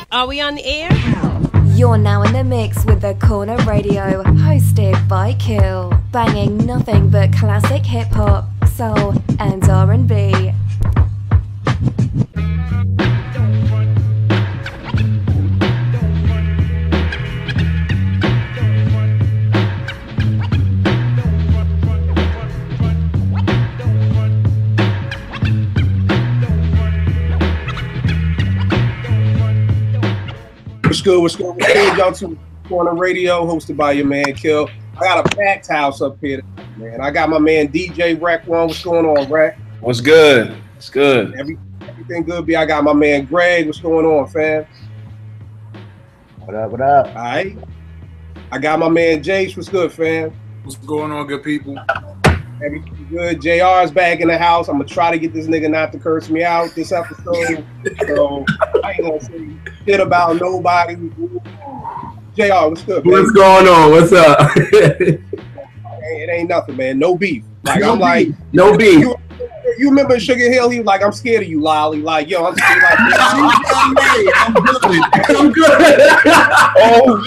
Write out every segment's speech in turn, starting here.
Are we on the air? You're now in the mix with The Corner Radio, hosted by Kill, banging nothing but classic hip-hop, soul and R&B. What's good? What's good? Y'all to Corner Radio, hosted by your man Kill. I got a packed house up here, man. I got my man DJ Wreck on. What's going on, Wreck? What's good? It's good. Everything good, B. I got my man Greg. What's going on, fam? What up? What up? All right. I got my man Jace. What's good, fam? What's going on, good people? Everything good. JR's back in the house. I'm gonna try to get this nigga not to curse me out this episode. So I ain't gonna say shit about nobody. JR, what's good, man? What's going on? What's up? It ain't nothing, man. No beef. Like I'm like no beef. You remember Sugar Hill? He was like, "I'm scared of you, Lolly." Like, yo, I'm scared. Like, I'm good. I'm good. Oh,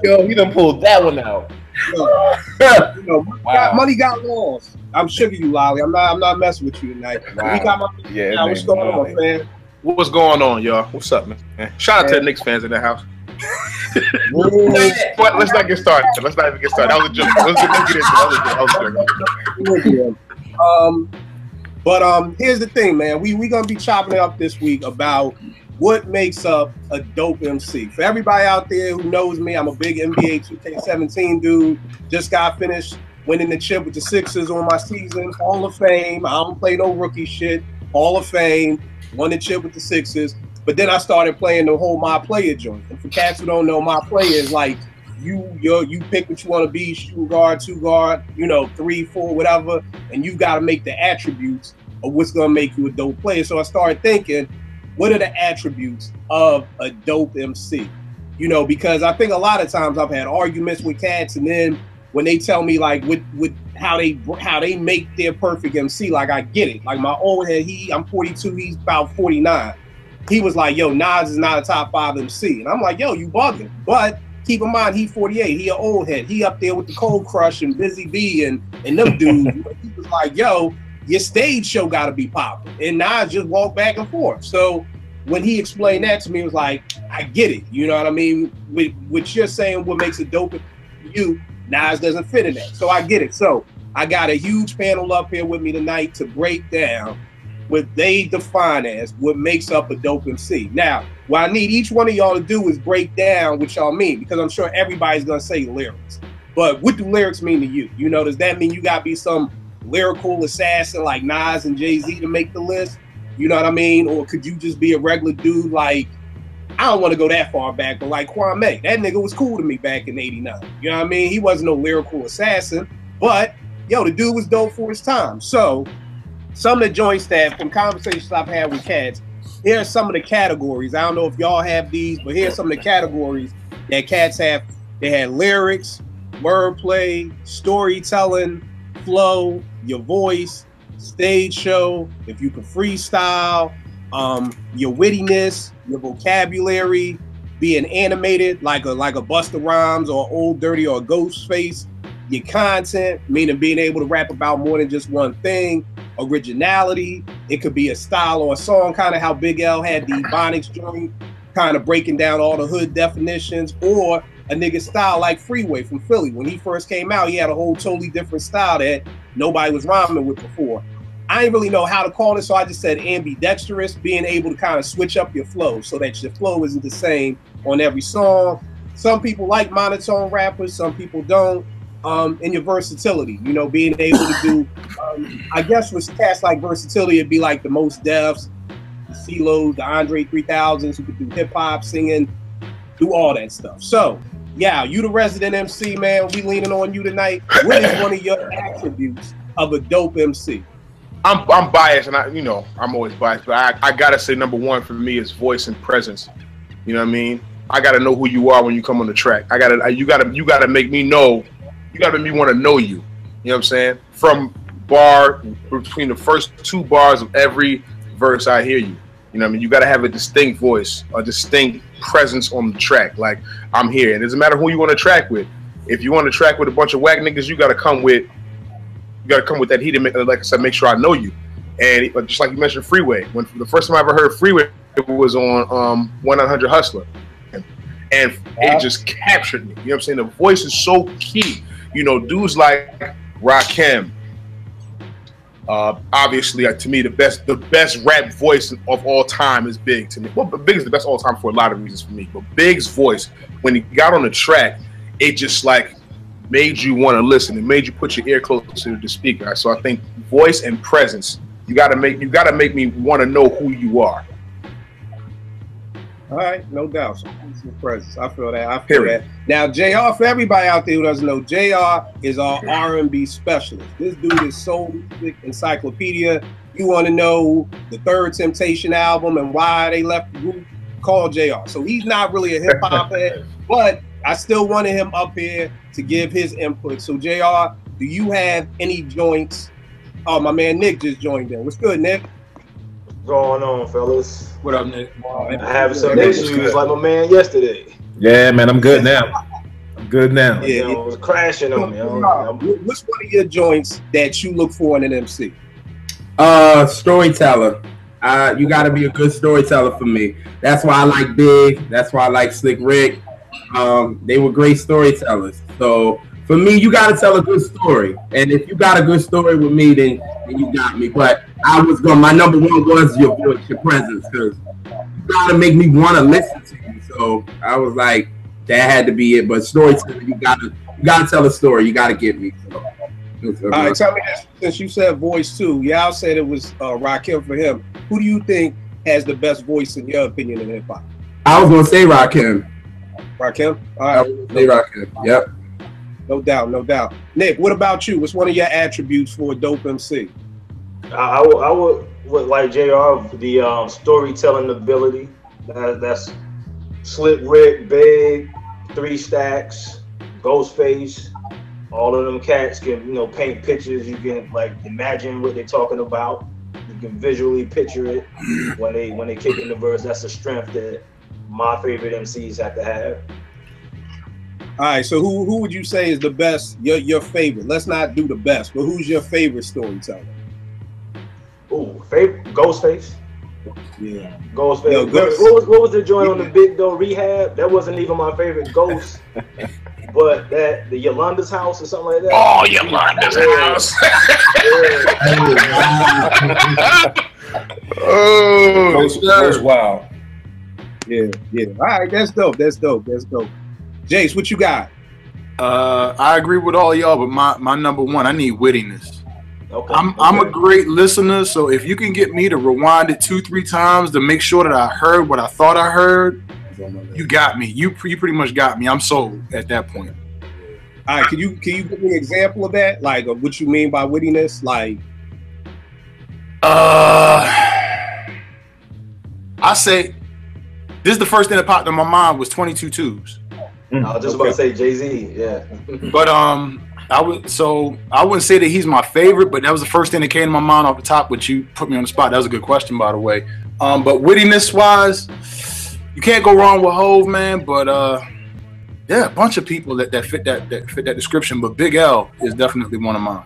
yo, he done pulled that one out. Wow. Money got lost. I'm sugar you, Lolly. I'm not messing with you tonight. Wow. We got my what's going on, man? What's going on, y'all? What's up, man? Shout out to the Knicks fans in the house. But let's not get started. Let's not even get started. That was a joke. Let's get into it. But here's the thing, man. We gonna be chopping it up this week about what makes up a dope MC. For everybody out there who knows me, I'm a big NBA 2K17 dude. Just got finished winning the chip with the Sixers on my season. Hall of Fame. I don't play no rookie shit. Hall of Fame. Won the chip with the Sixers. But then I started playing the whole My Player joint. And for cats who don't know, My Player is like you pick what you want to be, shooting guard, two guard, 3, 4, whatever, and you got to make the attributes of what's gonna make you a dope player. So I started thinking, what are the attributes of a dope MC? Because I think a lot of times I've had arguments with cats, and then when they tell me like with how they make their perfect MC, like I get it. Like my old head, I'm 42, he's about 49. He was like, yo, Nas is not a top 5 MC. And I'm like, yo, you bugging. But keep in mind, he 48, he an old head. He up there with the Cold Crush and Busy B and them dudes. He was like, yo, your stage show got to be popping. And Nas just walked back and forth. So when he explained that to me, it was like, I get it. You know what I mean? With you're saying what makes it dope for you, Nas doesn't fit in that. So I get it. So I got a huge panel up here with me tonight to break down what they define as what makes up a dope MC. Now, what I need each one of y'all to do is break down what y'all mean, because I'm sure everybody's going to say lyrics. But what do lyrics mean to you? Does that mean you got to be some lyrical assassin like Nas and Jay-Z to make the list? You know what I mean? Or could you just be a regular dude like, I don't want to go that far back, but like Kwame. That nigga was cool to me back in '89. You know what I mean? He wasn't no lyrical assassin, but yo, the dude was dope for his time. So some of the joints that from conversations I've had with cats, here are some of the categories. I don't know if y'all have these, but here's some of the categories that cats have. They had lyrics, wordplay, storytelling, flow, your voice, stage show, if you can freestyle, your wittiness, your vocabulary, being animated like a Busta Rhymes or Old Dirty or a Ghostface, your content, meaning being able to rap about more than just one thing, originality, it could be a style or a song, kind of how Big L had the Ebonics joint, kind of breaking down all the hood definitions, or a nigga style like Freeway from Philly. When he first came out, he had a whole totally different style that nobody was rhyming with before. I didn't really know how to call it, so I just said ambidextrous, being able to kind of switch up your flow so that your flow isn't the same on every song. Some people like monotone rappers, some people don't. And your versatility, being able to do, I guess with cats like versatility, it'd be like the Most Defs, the CeeLos, the Andre 3000s, who could do hip hop, singing, do all that stuff. So, yeah, you the resident MC, man. We leaning on you tonight. What is one of your attributes of a dope MC? I'm biased, and I'm always biased, but I gotta say number one for me is voice and presence. You know what I mean? I gotta know who you are when you come on the track. You gotta make me know. You gotta make me want to know you. You know what I'm saying? From between the first 2 bars of every verse, I hear you. You know what I mean? You got to have a distinct voice, a distinct presence on the track. Like, I'm here. And it doesn't matter who you want to track with. If you want to track with a bunch of whack niggas, you got to come with that heat and, like I said, make sure I know you. And just like you mentioned, Freeway. When the first time I ever heard Freeway, it was on 1-900 Hustler. And it just captured me. You know what I'm saying? The voice is so key. You know, dudes like Rakim, obviously, to me, the best rap voice of all time is Big. To me, well, Big is the best all time for a lot of reasons for me. But Big's voice, when he got on the track, it just like made you want to listen. It made you put your ear closer to the speaker. So I think voice and presence, you gotta make me want to know who you are. All right, no doubt. Some presence. I feel that. Now, JR, for everybody out there who doesn't know, JR is our R&B specialist. This dude is soul music encyclopedia. You want to know the Third Temptation album and why they left the group? Call JR. So he's not really a hip hop head, but I still wanted him up here to give his input. So, JR, do you have any joints? Oh, my man Nick just joined in. What's good, Nick? Going on, fellas? What up, Nick? I have some issues like my man yesterday. Yeah, man, I'm good now. Yeah, it was crashing on me. What's one of your joints that you look for in an MC? Storyteller. You got to be a good storyteller for me. That's why I like Big. That's why I like Slick Rick. They were great storytellers. So for me, you got to tell a good story. And if you got a good story with me, then you got me. But my number one was your voice, your presence, because you got to make me want to listen to you. So I was like, that had to be it. But storytelling, you got to tell a story. You got to get me. So, all right, tell me this. Since you said voice too, y'all said it was Rakim for him. Who do you think has the best voice in your opinion in hip hop? I was gonna say Rakim. Rakim? All right. I was gonna say Rakim. Yep. No doubt, no doubt. Nick, what about you? What's one of your attributes for a dope MC? I would like JR, the storytelling ability. That's Slick Rick, Big, 3 Stacks, Ghostface. All of them cats can, paint pictures. You can like imagine what they're talking about. You can visually picture it when they kick in the verse. That's the strength that my favorite MCs have to have. All right, so who would you say is the best? Your favorite? Let's not do the best, but who's your favorite storyteller? Ooh, favorite Ghostface. Yeah, Ghostface. Yo, what was the joint on the Big Doe Rehab? That wasn't even my favorite Ghost, but the Yolanda's house or something like that. Oh, Yolanda's house. Oh, that was wild. Yeah. All right, that's dope. Jace, what you got? I agree with all y'all, but my number one, I need wittiness. Okay. I'm a great listener, so if you can get me to rewind it 2-3 times to make sure that I heard what I thought I heard, you got me. You pretty much got me. I'm sold at that point. All right, can you give me an example of that? Like, of what you mean by wittiness? Like, I say this is the first thing that popped in my mind was 22 Tubes. I was just about to say Jay-Z, yeah. But I wouldn't say that he's my favorite, but that was the first thing that came to my mind off the top, which you put me on the spot. That was a good question, by the way. But wittiness wise, you can't go wrong with Hove, man. But yeah, a bunch of people that fit that description. But Big L is definitely one of mine.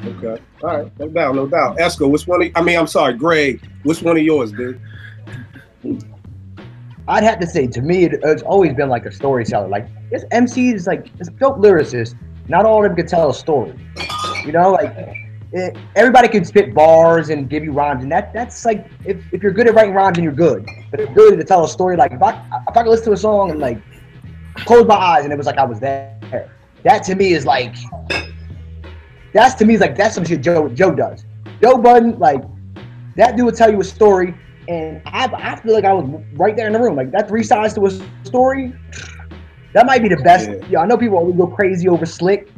Okay, all right, no doubt. Esco, what's one of? Greg, what's one of yours, dude? I'd have to say, to me, it's always been like a storyteller. Like, this MC is like, it's dope lyricist. Not all of them can tell a story. Everybody can spit bars and give you rhymes, and that's like, if you're good at writing rhymes, then you're good. But the ability to tell a story, like if I could listen to a song and like close my eyes and it was like I was there, that to me is like, that's some shit Joe does. Joe Budden, like, that dude would tell you a story, and I feel like I was right there in the room. Like, that 3 sides to a story, that might be the best. Yeah. I know people always go crazy over Slick,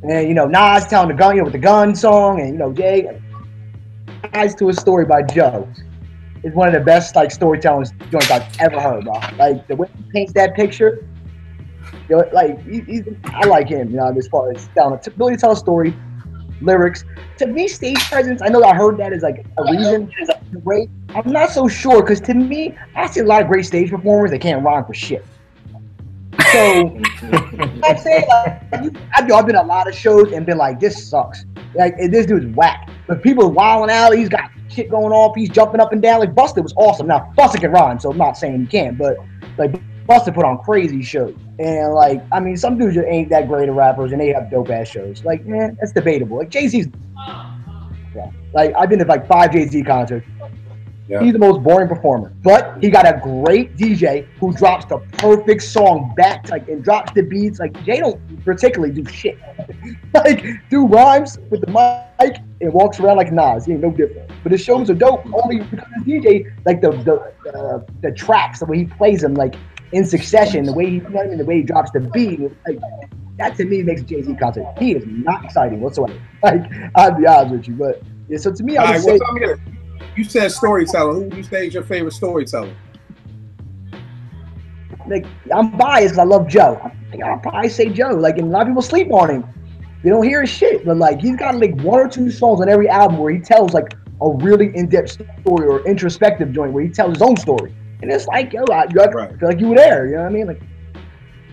and Nas telling the gun, with the gun song, and Jay. Sides to a Story by Joe is one of the best like storytelling joints I've ever heard, bro. Like, the way he paints that picture, I like him. As far as ability to tell a story, lyrics. To me, stage presence. I know I heard that as like a reason. Great. I'm not so sure because to me, I see a lot of great stage performers that can't rhyme for shit. So I'm saying like, I've been at a lot of shows and been like, this sucks. Like this dude's whack. But people are wilding out. He's got shit going off. He's jumping up and down. Like Busta was awesome. Now Busta can rhyme, so I'm not saying he can't, but like Busta put on crazy shows. And like, I mean, some dudes just ain't that great of rappers and they have dope ass shows. Like, man, that's debatable. Like Jay-Z's, yeah. Like I've been to like 5 Jay-Z concerts. Yeah. He's the most boring performer, but he got a great DJ who drops the perfect song back, like and drops the beats. Like Jay don't particularly do shit, like do rhymes with the mic and walks around like Nas. He ain't no different. But his shows are dope only because the DJ, like the tracks, the way he plays them, like in succession, the way he, you know what I mean, the way he drops the beat, like that to me makes a Jay-Z concert. He is not exciting whatsoever. Like I'll be honest with you, but yeah. So to me, I would say. You said storyteller. Who would you say is your favorite storyteller? Like I'm biased because I love Joe. I'll probably say Joe. Like, and a lot of people sleep on him. They don't hear his shit, but like he's got like 1 or 2 songs on every album where he tells like a really in-depth story or introspective joint where he tells his own story, and it's like, yo, I feel like you were there. You know what I mean? Like,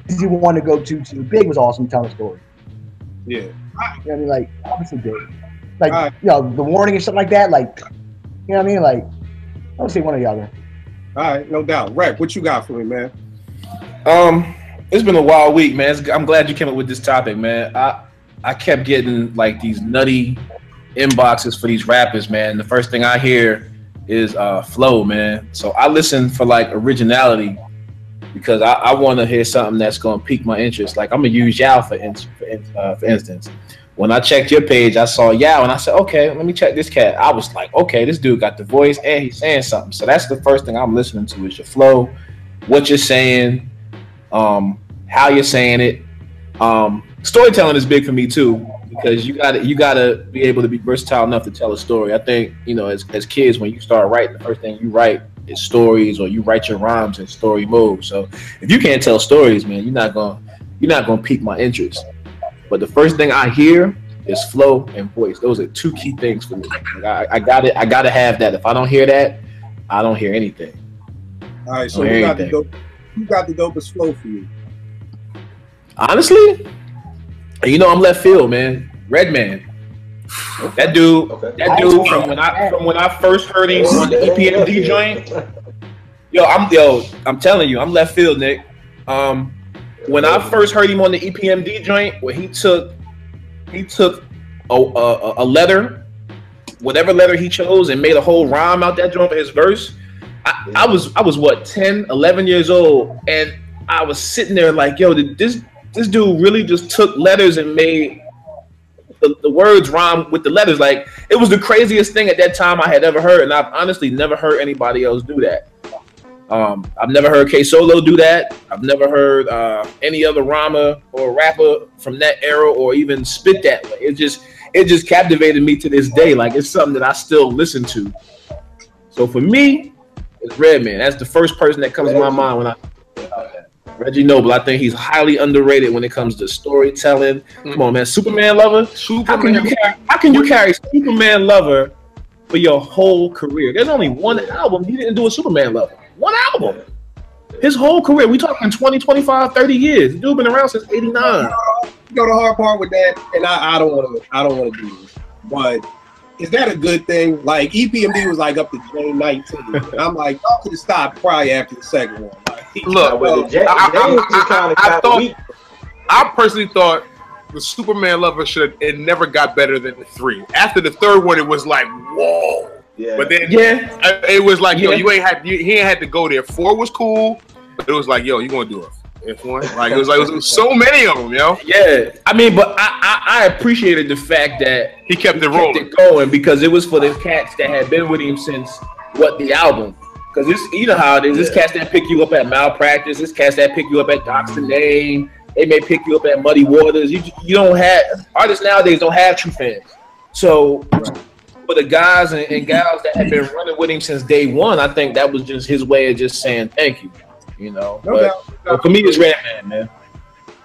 Easy One to go to Big was awesome telling a story. Yeah. You know what I mean? Like, obviously Big. Like, you know, The Warning and stuff like that. Like. You know what I mean? Like, I would say one or the other. All right, no doubt. Wreck, what you got for me, man? It's been a wild week, man. I'm glad you came up with this topic, man. I kept getting like these nutty inboxes for these rappers, man. The first thing I hear is flow, man. So I listen for like originality because I want to hear something that's gonna pique my interest. Like I'm gonna use Yao for instance. When I checked your page, I saw Yao, and I said, okay, let me check this cat. I was like, okay, this dude got the voice, and he's saying something. So that's the first thing I'm listening to is your flow, what you're saying, how you're saying it. Storytelling is big for me, too, because you gotta be able to be versatile enough to tell a story. I think, you know, as kids, when you start writing, the first thing you write is stories, or you write your rhymes in story mode. So if you can't tell stories, man, you're not gonna pique my interest. But the first thing I hear is flow and voice. Those are 2 key things for me. Like I gotta have that. If I don't hear that, I don't hear anything. All right, so who got the dopest flow for you? Honestly, you know I'm left field, man. Redman. That dude from when I first heard him on the EPMD joint. I'm telling you, I'm left field, Nick. When I first heard him on the EPMD joint, where he took a letter, whatever letter he chose, and made a whole rhyme out that joint for his verse. I was what, 10, 11 years old, and I was sitting there like, yo, did this dude really just took letters and made the words rhyme with the letters? Like, it was the craziest thing at that time I had ever heard, and I've honestly never heard anybody else do that. I've never heard K Solo do that. I've never heard any other rhymer or rapper from that era or even spit that way. It just captivated me to this day. Like, it's something that I still listen to. So for me, it's Redman. That's the first person that comes to my mind when I Reggie Noble. I think he's highly underrated when it comes to storytelling. Come on, man. Superman Lover. How can you carry Superman Lover for your whole career? There's only one album he didn't do a Superman Lover. One album. His whole career. We talking 20, 25, 30 years. The dude been around since 89. You know the hard part with that, and I don't want to do this, but is that a good thing? Like EPMD was like up to Jane 19. And I'm like, y'all could have stopped probably after the second one. Like, look, I personally thought the Superman Lover it never got better than the 3. After the 3rd one, it was like, whoa. Yeah. But then it was like, yo, he ain't had to go there. 4 was cool, but it was like, yo, you gonna do it. F1? Like it was so many of them, yo. Yeah, I mean, but I appreciated the fact that he kept it rolling, going, because it was for the cats that had been with him since the album. Because you know how it is. This cats that pick you up at Malpractice. This cats that pick you up at Doc's the Name. They may pick you up at Muddy Waters. You don't have artists nowadays don't have true fans. So. Right. For the guys and gals that have been running with him since day one, I think that was just his way of just saying thank you, you know. But for me, it's Redman, man.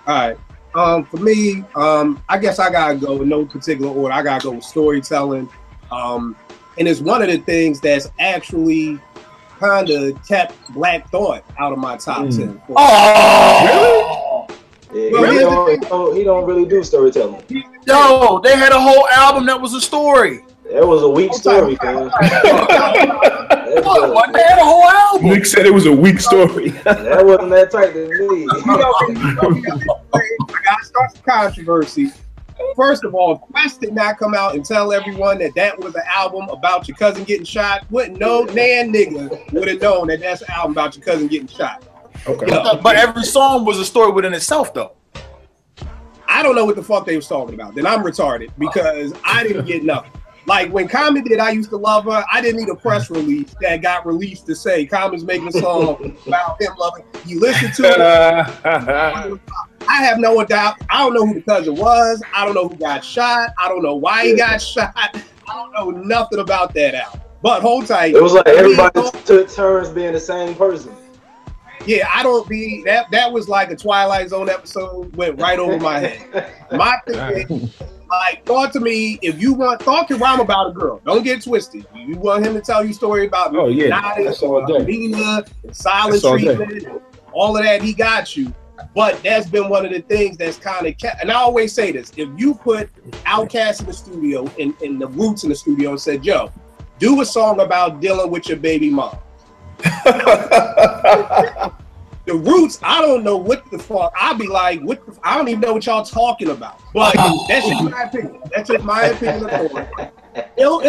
All right. For me, I guess I gotta go in no particular order. I gotta go with storytelling. and it's one of the things that's actually kind of kept Black Thought out of my top 10. Oh, Yeah, Well, he don't really do storytelling. yo, they had a whole album that was a story. That was a weak story, man. What? They had a whole album. Nick said it was a weak story. That wasn't that tight to me. I gotta start some controversy. First of all, if Quest did not come out and tell everyone that that was an album about your cousin getting shot, wouldn't no nan nigga would have known that that's an album about your cousin getting shot. Okay. But every song was a story within itself, though. I don't know what the fuck they was talking about. Then I'm retarded because I didn't get nothing. Like when Common did I Used to Love Her, I didn't need a press release that got released to say Common's making a song about him loving. You listen to it. I have no doubt. I don't know who the cousin was. I don't know who got shot. I don't know why he got shot. I don't know nothing about that album. But hold tight. It was like everybody took turns being the same person. Yeah, I don't be that was like a Twilight Zone episode, went right over my head. My thing is, like, Thought to me, if you want, Thought can rhyme about a girl. Don't get twisted. You want him to tell you a story about that's all day. Nina, silent treatment, all of that, he got you. But that's been one of the things that's kind of kept, and I always say this, if you put Outkast in the studio and the Roots in the studio and said, yo, do a song about dealing with your baby mom. The Roots, I don't know what the fuck. I'll be like, I don't even know what y'all talking about. But that's just my opinion. That's just my opinion of Thought. Ill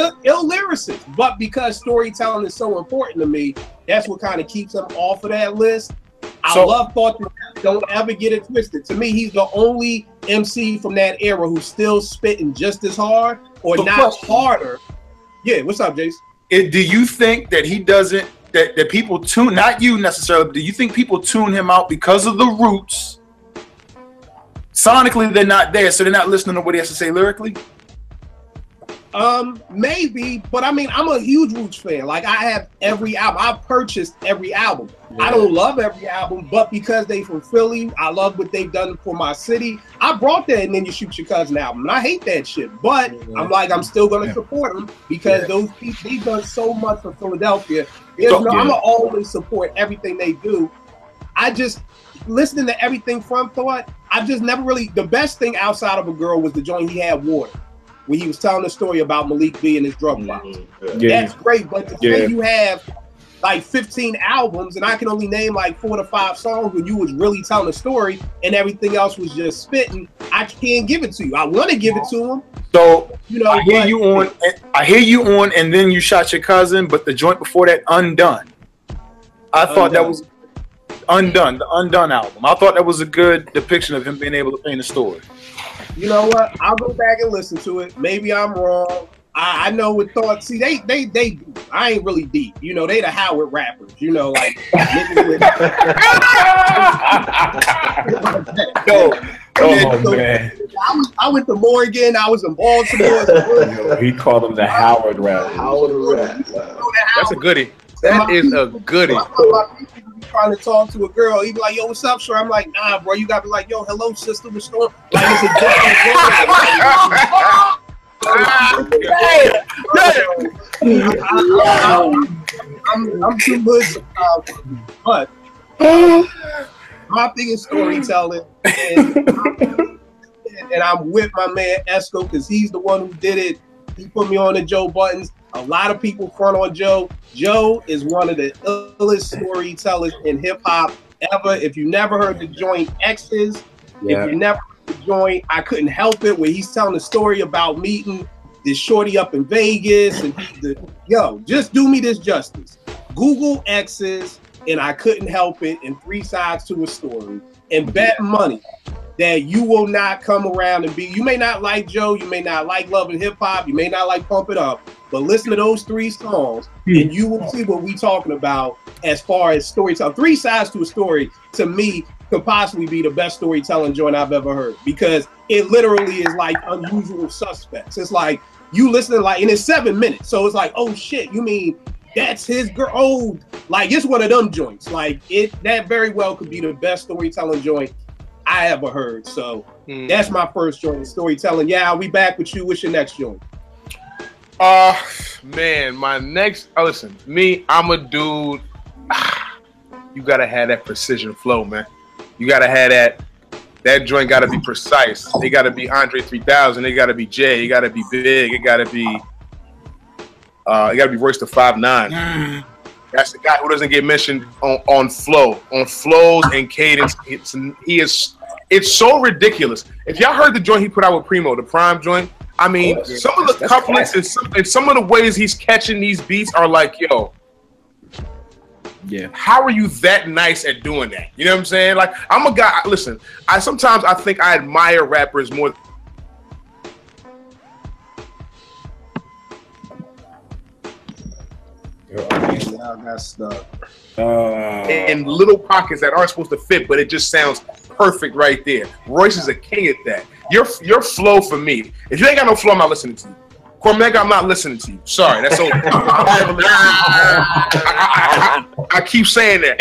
lyricist. But because storytelling is so important to me, that's what kind of keeps him off of that list. I love Thought. Don't ever get it twisted. To me, he's the only MC from that era who's still spitting just as hard or not harder. Yeah, what's up, Jason? Do you think that he doesn't, that people tune, not you necessarily, but do you think people tune him out because of the Roots? Sonically, they're not there, so they're not listening to what he has to say lyrically? Maybe, but I mean, I'm a huge Roots fan. Like, I have every album. I've purchased every album. Yeah. I don't love every album, but because they from Philly, I love what they've done for my city. I brought that And Then You Shoot Your Cousin album, and I hate that shit. But I'm like, I'm still gonna support them because those people, they've done so much for Philadelphia. I'm gonna always support everything they do. I just listening to everything from Thought. I've just never really. The best thing outside of a girl was the joint he had, Water, when he was telling the story about Malik B and his drug box. That's great, but to say you have like 15 albums and I can only name like 4 to 5 songs when you was really telling a story and everything else was just spitting, I can't give it to you. I want to give it to him. So I hear you on And Then You Shot Your Cousin, but the joint before that, Undone. I thought that was Undone, the Undone album. I thought that was a good depiction of him being able to paint a story. You know what? I'll go back and listen to it. Maybe I'm wrong. I know with Thought. See, they. I ain't really deep. You know, they the Howard rappers. You know, like. Man. I went to Morgan. I was in Baltimore. He called them the Howard rappers. Howard rap. That's a goodie. That is a goodie. Trying to talk to a girl, he'd be like, "Yo, what's up, sir?" I'm like, "Nah, bro, you gotta be like, yo, hello, sister, what's going?" Like, it's a I'm too much, but my thing is storytelling, and I'm with my man Esco because he's the one who did it. He put me on the Joe Buttons. A lot of people front on Joe. Joe is one of the illest storytellers in hip hop ever. If you never heard the joint X's, if you never heard the joint I Couldn't Help It, where he's telling a story about meeting this shorty up in Vegas, and just do me this justice. Google X's and I Couldn't Help It and 3 sides to a story, and bet money that you will not come around and be. You may not like Joe, you may not like Love and Hip Hop, you may not like Pump It Up, but listen to those 3 songs and you will see what we talking about as far as storytelling. 3 sides to a story, to me, could possibly be the best storytelling joint I've ever heard, because it literally is like Unusual Suspects. It's like you listening, like, and it's 7 minutes, so it's like, oh shit, you mean that's his girl? Oh, like, it's one of them joints. Like, that very well could be the best storytelling joint I ever heard. So that's my first joint, storytelling. Yeah, I'll be back with you. What's your next joint? Man, my next. Listen, me, I'm a dude. You gotta have that precision flow, man. You gotta have that. That joint gotta be precise. It gotta be Andre 3000. It gotta be Jay. It gotta be Big. It gotta be Royce the 5'9". That's the guy who doesn't get mentioned on flow, on flows and cadence. It's so ridiculous. If y'all heard the joint he put out with Primo, the Prime joint, I mean, some of the couplets and some of the ways he's catching these beats are like, yo, yeah, how are you that nice at doing that? You know what I'm saying? Like, I'm a guy. Listen, sometimes I think I admire rappers more. In little pockets that aren't supposed to fit, but it just sounds perfect right there. Royce is a king at that. Your flow for me. If you ain't got no flow, I'm not listening to you. Cormega, I'm not listening to you. Sorry, that's over. I keep saying that.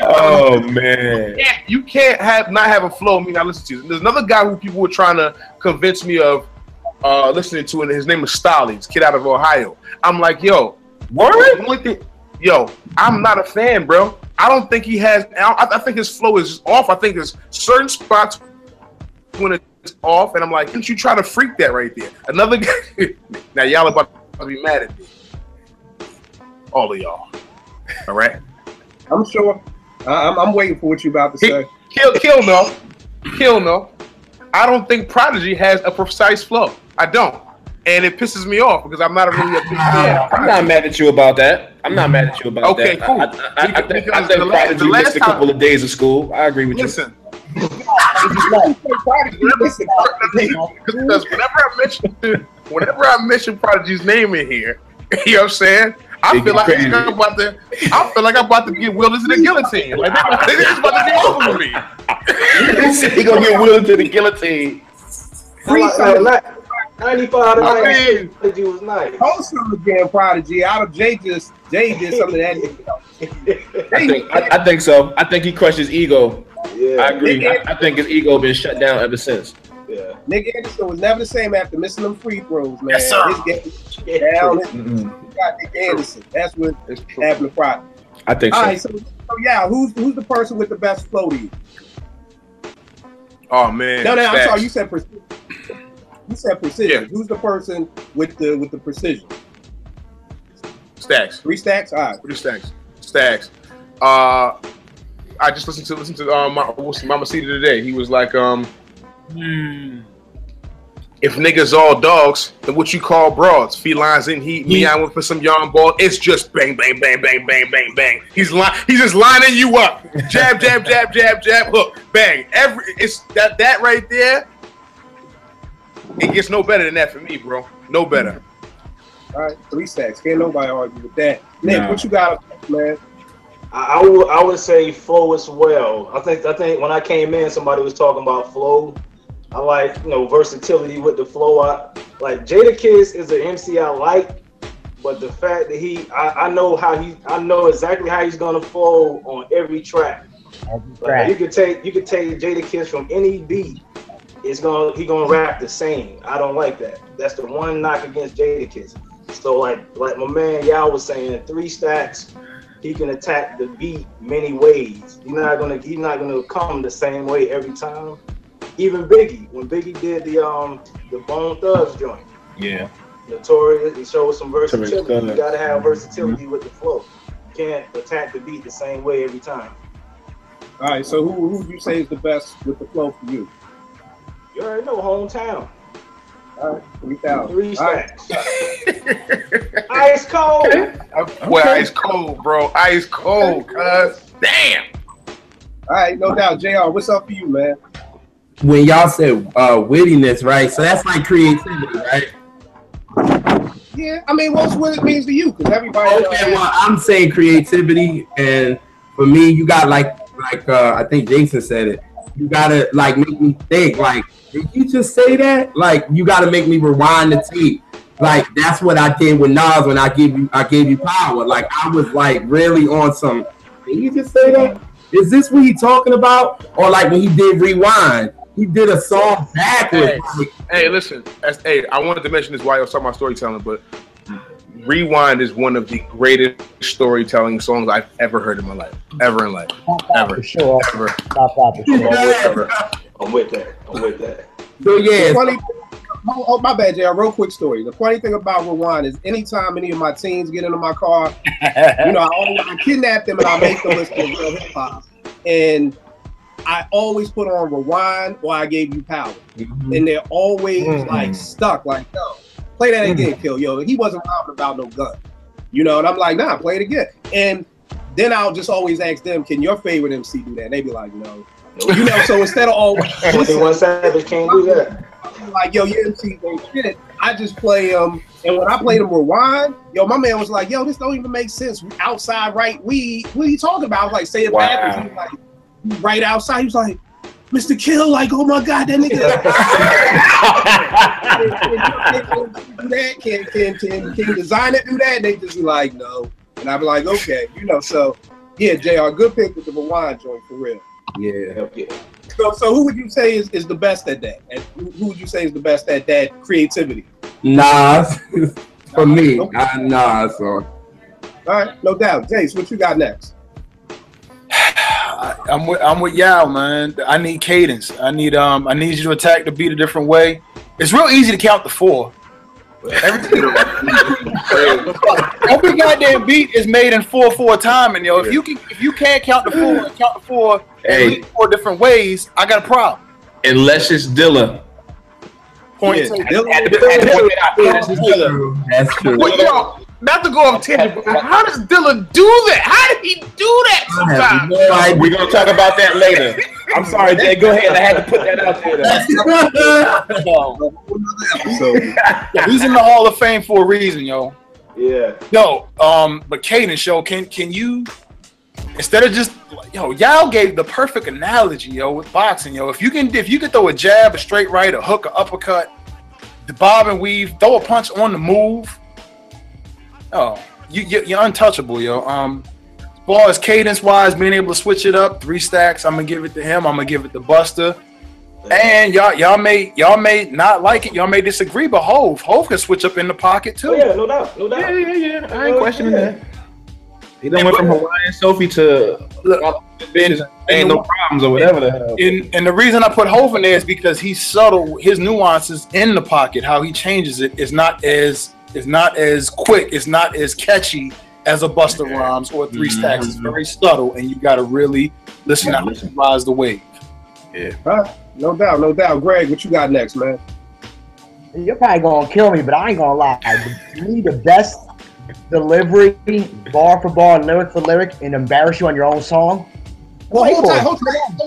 Oh man. You can't not have a flow and me not listen to you. There's another guy who people were trying to convince me of listening to, and his name is Stollies, kid out of Ohio. I'm like, yo, I'm not a fan, bro. I don't think he has. I think his flow is off. I think there's certain spots when it's off, and I'm like, didn't you try to freak that right there? Another guy. Now y'all about to be mad at me, all of y'all. All right. I'm sure. I'm waiting for what you about to say. Kill no. I don't think Prodigy has a precise flow. I don't. And it pisses me off because I'm not a really a big fan. I'm not mad at you about that. Okay, cool. I think Prodigy missed a couple of days of school. I agree with you. Listen. Because whenever I mention Prodigy's name in here, you know what I'm saying? I feel like I'm about to get wheeled into the guillotine. Like they're just about to get over with me. He gonna get wheeled into the guillotine. 95 to 90, Prodigy was nice. Post him again, Prodigy. Out of Jay did some of that. I think so. I think he crushed his ego. Yeah. I agree. I think his ego been shut down ever since. Yeah. Nick Anderson was never the same after missing them free throws, man. Yes, sir. His game down. He got Nick Anderson. That's what happened to Prodigy. I think so. All right, so yeah, who's the person with the best flow to you? Oh man. No, I'm sorry. You said precision. Yeah. Who's the person with the precision? Stacks. 3 Stacks? All right. 3 Stacks. I just listened to Mama Cita today. He was like, if niggas all dogs, then what you call broads? Felines in heat, me I went for some yarn ball. It's just bang, bang, bang, bang, bang, bang, bang. He's just lining you up. Jab, jab, jab, jab, jab, hook, bang. It's that right there. It gets no better than that for me, bro. No better. All right, 3 Stacks. Can't nobody argue with that. Nick, what you got, man? I would say flow as well. I think when I came in, somebody was talking about flow. I like, versatility with the flow. Like Jadakiss is an MC I like, but the fact that I know exactly how he's gonna flow on every track. Like, you could take Jadakiss from any beat. He gonna rap the same. I don't like that. That's the one knock against Jadakiss. So like my man Yao was saying, 3 Stacks, he can attack the beat many ways. He's not gonna come the same way every time. Even Biggie, when Biggie did the Bone Thugs joint, yeah, Notorious, he showed some versatility. You gotta have versatility with the flow. You can't attack the beat the same way every time. All right, so who would you say is the best with the flow for you? You already know, Hometown. All right, 3,000. 3 Stacks. Ice cold. Well, ice cold, bro. Ice cold, cuz. Damn. All right, no doubt. JR, what's up for you, man? When y'all said wittiness, right? So that's like creativity, right? Yeah, I mean, what's what it means to you? Because everybody. Okay, well, I'm saying creativity, and for me, you got like I think Jason said it. You gotta like make me think. Like, did you just say that? Like, you gotta make me rewind the tape. Like, that's what I did with Nas when I gave you power. Like, I was like really on some. Did you just say that? Is this what he talking about? Or like when he did Rewind? he did a song backwards. Hey, listen. I wanted to mention this while I was talking about storytelling, but Rewind is one of the greatest storytelling songs I've ever heard in my life. Ever in life. Ever. For sure. Ever. I'm with that. So yeah. Oh, my bad, JR. Real quick story. The funny thing about Rewind is anytime any of my teens get into my car, I kidnap them and I make them listen to real hip hop. And I always put on Rewind or I Gave You Power. And they're always like stuck, like, yo, play that again, Kill. Yo, he wasn't rapping about no gun. And I'm like, nah, play it again. And then I'll just always ask them, can your favorite MC do that? And they be like, no. So instead of always 21 Savage can't do that. Like, yo, your MCs ain't shit. I just play them, and when I play them Rewind, my man was like, yo, this don't even make sense. Outside right weed. What are you talking about? I was like, say it backwards. He was like, right outside. He was like, Mr. Kill, like, oh my God, that nigga. Can designer do that? And they just be like, no. And I'd be like, okay, so yeah, JR, good pick with the Rewind joint for real. Yeah. So who would you say is the best at that? And who would you say is the best at that creativity? Nas. For me, okay. Nas. So. All right, no doubt. Jace, what you got next? I'm with Yao, man. I need cadence. I need you to attack the beat a different way. It's real easy to count to 4. Every goddamn beat is made in 4/4 timing, yo. If you can't count the 4 and count the 4 in 4 different ways, I got a problem. Unless it's Dilla. Point. That's true. Well, yo, not to go off tangent, but how does Dilla do that? How did he do that sometimes? We're gonna talk about that later. I'm sorry, Jay. Go ahead. I had to put that out there. He's in the Hall of Fame for a reason, yo. Yeah. Yo, but Cadence, yo, can you, instead of just, Yao gave the perfect analogy, yo, with boxing, yo. If you can throw a jab, a straight right, a hook, a uppercut, the bob and weave, throw a punch on the move. Oh, you're untouchable, yo. As far as cadence wise, being able to switch it up, 3 stacks, I'm gonna give it to him. I'm gonna give it to Buster. And y'all may not like it, y'all may disagree, but Hove can switch up in the pocket too. Oh, yeah, no doubt. Yeah. I ain't questioning that. He done went from Hawaiian Sophie to ain't no problems or whatever the hell. And the reason I put Hove in there is because he's subtle. His nuances in the pocket, how he changes it, is not as quick, it's not as catchy as a Busta Rhymes or 3 stacks. It's very subtle, and you got to really listen to rise the wave. Yeah. No doubt. Greg, what you got next, man? You're probably gonna kill me, but I ain't gonna lie. To me, the best delivery, bar for bar, lyric for lyric, and embarrass you on your own song. Well, hold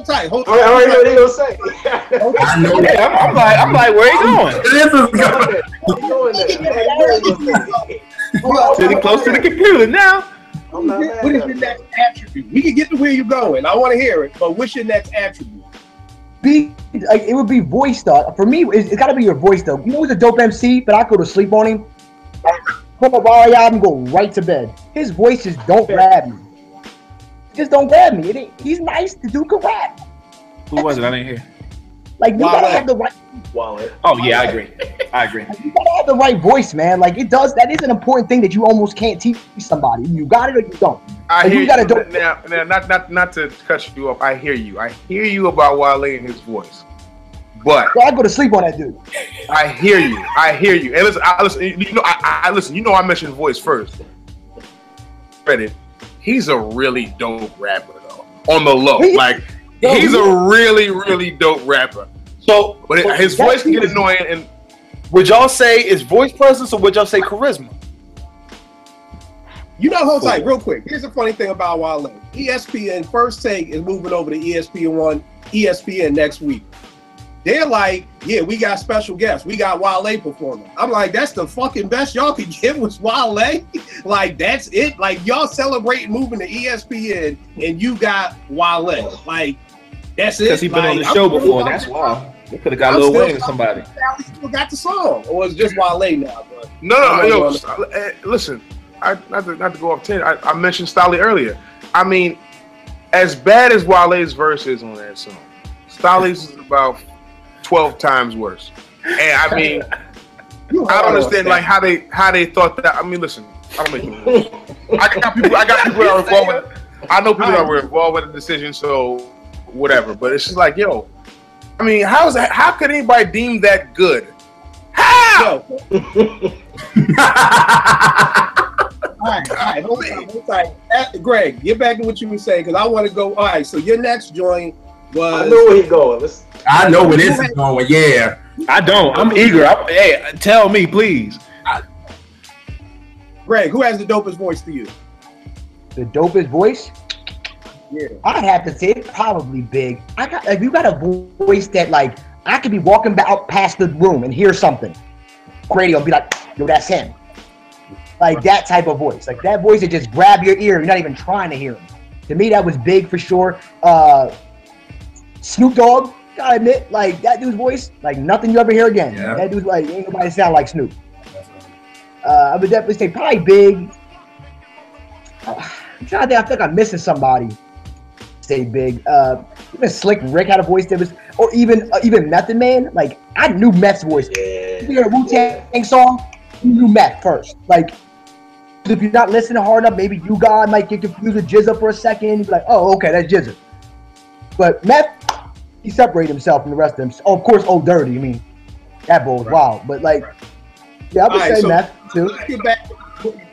tight. I already know what they gonna say. I'm like, where he going? Sitting close to the computer now. What is your next attribute? We can get to where you're going. I want to hear it, but what's your next attribute? It would be voice though. For me, it's got to be your voice though. You know who's a dope MC, but I go to sleep on him. Put up all album, go right to bed. His voice just don't grab me. Just don't grab me. He's nice. The dude can rap. Who was it? I didn't hear. Like, you gotta have the right. Wallet. Oh yeah, I agree. Like, you gotta have the right voice, man. Like, that is an important thing that you almost can't teach somebody. You got it or you don't. I hear you. Now, not to cut you off. I hear you. I hear you about Wale and his voice, but I go to sleep on that dude. I hear you. And listen, I listen. You know, I mentioned voice first. Credit. He's a really dope rapper though. On the low, he's a really, really dope rapper. So, but his voice can get annoying. And would y'all say it's voice presence or would y'all say charisma? Hold tight, real quick. Here's the funny thing about Wale. ESPN First Take is moving over to ESPN next week. They're like, yeah, we got special guests. We got Wale performing. I'm like, that's the fucking best y'all could get was Wale. Like, that's it. Like, y'all celebrating moving to ESPN and you got Wale. Like, that's it. Because he's been on the show before. That's why. They could have got Lil Wayne or somebody. He still got the song. Or it's just Wale now. But no. Listen, not to go off 10. I mentioned Stolly earlier. I mean, as bad as Wale's verse is on that song, Stolly's is about 12 times worse. And I mean, I don't understand like how they thought that. I mean, listen, I don't make no rules. I got people that are involved with. I know people that were involved with the decision, so whatever. But it's just like, yo, I mean, how could anybody deem that good? How? All right. Hold tight. Greg, get back to what you were saying because I want to go. All right, so your next joint was. I know where he's going. I know where this is going. Yeah. I don't. I'm eager. Hey, tell me, please. Greg, who has the dopest voice to you? The dopest voice? Yeah. I'd have to say probably Big. You got a voice that like I could be walking out past the room and hear something. Radio and be like, yo, that's him. Like that type of voice. Like that voice that just grab your ear. You're not even trying to hear him. To me, that was Big for sure. Snoop Dogg, gotta admit, like that dude's voice, like nothing you ever hear again. Yeah. That dude's like, ain't nobody sound like Snoop. I would definitely say probably Big. I'm trying to think, I feel like I'm missing somebody. Say Big. Even Slick Rick had a voice that was, or even Method Man. Like I knew Meth's voice. Yeah. If you hear a Wu-Tang song, you knew Meth first. Like if you're not listening hard enough, maybe you God might get confused with Jizza for a second. You'd be like, oh, okay, that's Jizza. But Meth, he separated himself from the rest of them. Oh, of course, Old Dirty. I mean, that bull was wild. But like, yeah, I would say Meth too.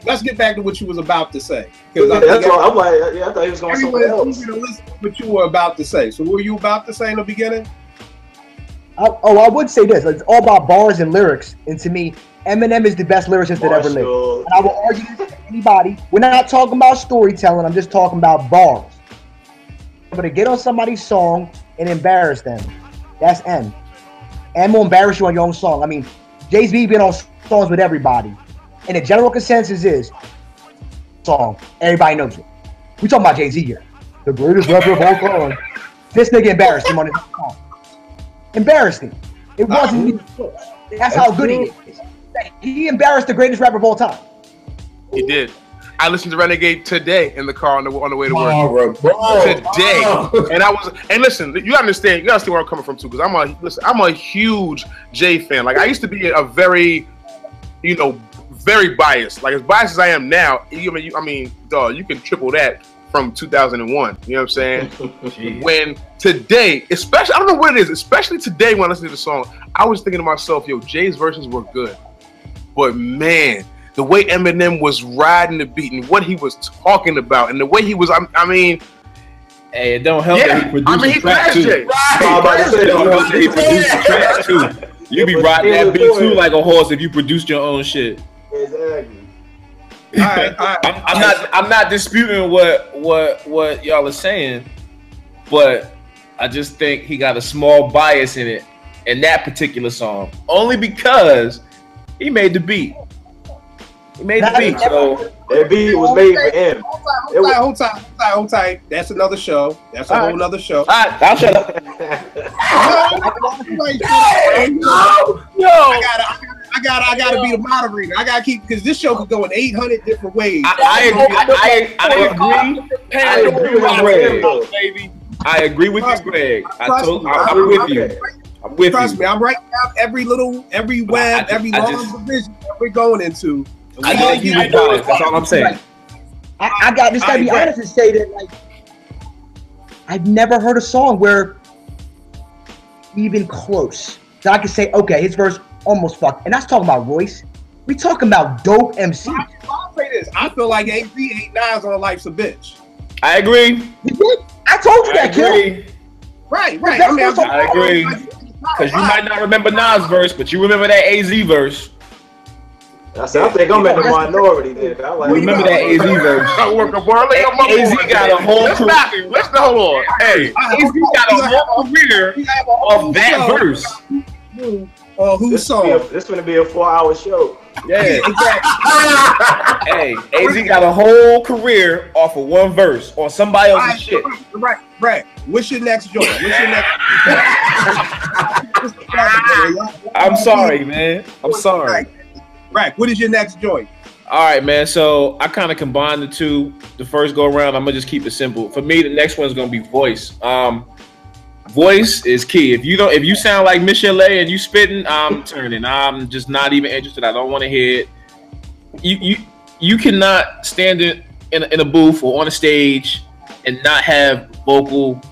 Let's get back to what you was about to say. Because that's what I'm like. Yeah, I thought he was going somewhere else. Listen to what you were about to say. So, what were you about to say in the beginning? I would say this. It's all about bars and lyrics. And to me, Eminem is the best lyricist that ever lived. And I will argue this to anybody. We're not talking about storytelling. I'm just talking about bars. But to get on somebody's song and embarrass them, that's M. M will embarrass you on your own song. I mean, Jay-Z been on songs with everybody. And the general consensus is, song, everybody knows it. We talking about Jay-Z here. The greatest rapper of all time. This nigga embarrassed him on his song. Embarrassed him. It wasn't even close. That's how good he is. He embarrassed the greatest rapper of all time. He did. I listened to Renegade today in the car on the way to work. Today, and listen, you understand where I'm coming from too, because I'm a huge Jay fan. Like I used to be a very, very biased. Like as biased as I am now, I mean, dog, you can triple that from 2001. You know what I'm saying? When today, especially, I don't know what it is, especially today when I listen to the song, I was thinking to myself, yo, Jay's verses were good, but man, the way Eminem was riding the beat and what he was talking about and the way he was, I mean, hey, it don't help that he produced the track too. Track too. You be riding that beat too like a horse if you produced your own shit. Exactly. I'm not disputing what y'all are saying, but I just think he got a small bias in it in that particular song, only because he made the beat. He made the beat, so that beat was made for him. Hold tight. That's another show. That's a whole nother show. All right, I'll shut up. I gotta be the moderator. I gotta keep, because this show could go in 800 different ways. I agree with you, Greg. I'm with you. I'm with you. Trust me, I'm writing down every web, every long division that we're going into. I think you would do it. That's all I'm saying. I got just gotta be honest and say that, like, I've never heard a song where even close. So I can say, okay, his verse almost fucked. And that's talking about Royce. We talking about dope MC. I'll say this. I feel like AZ ain't Nas on Life's a Bitch. I agree. You did? I told you that, Kill. Right. I agree. Because you might not remember Nas' verse, but you remember that AZ verse. I think I'm in the minority there. Remember that AZ verse. AZ got a whole career. Let's hold on. Hey, AZ got a whole career of that verse. Whose song? This is going to be a 4-hour show. Yeah, exactly. Hey, AZ got a whole career off of one verse on somebody else's shit. Right. What's your next joint? I'm sorry, man. I'm sorry. Right. What is your next joint? All right, man. So I kind of combined the two. The first go around, I'm gonna just keep it simple. For me, the next one's gonna be voice. voice is key. If you sound like Michelle and you spitting, I'm turning. I'm just not even interested. I don't want to hear it. You cannot stand in a booth or on a stage and not have vocal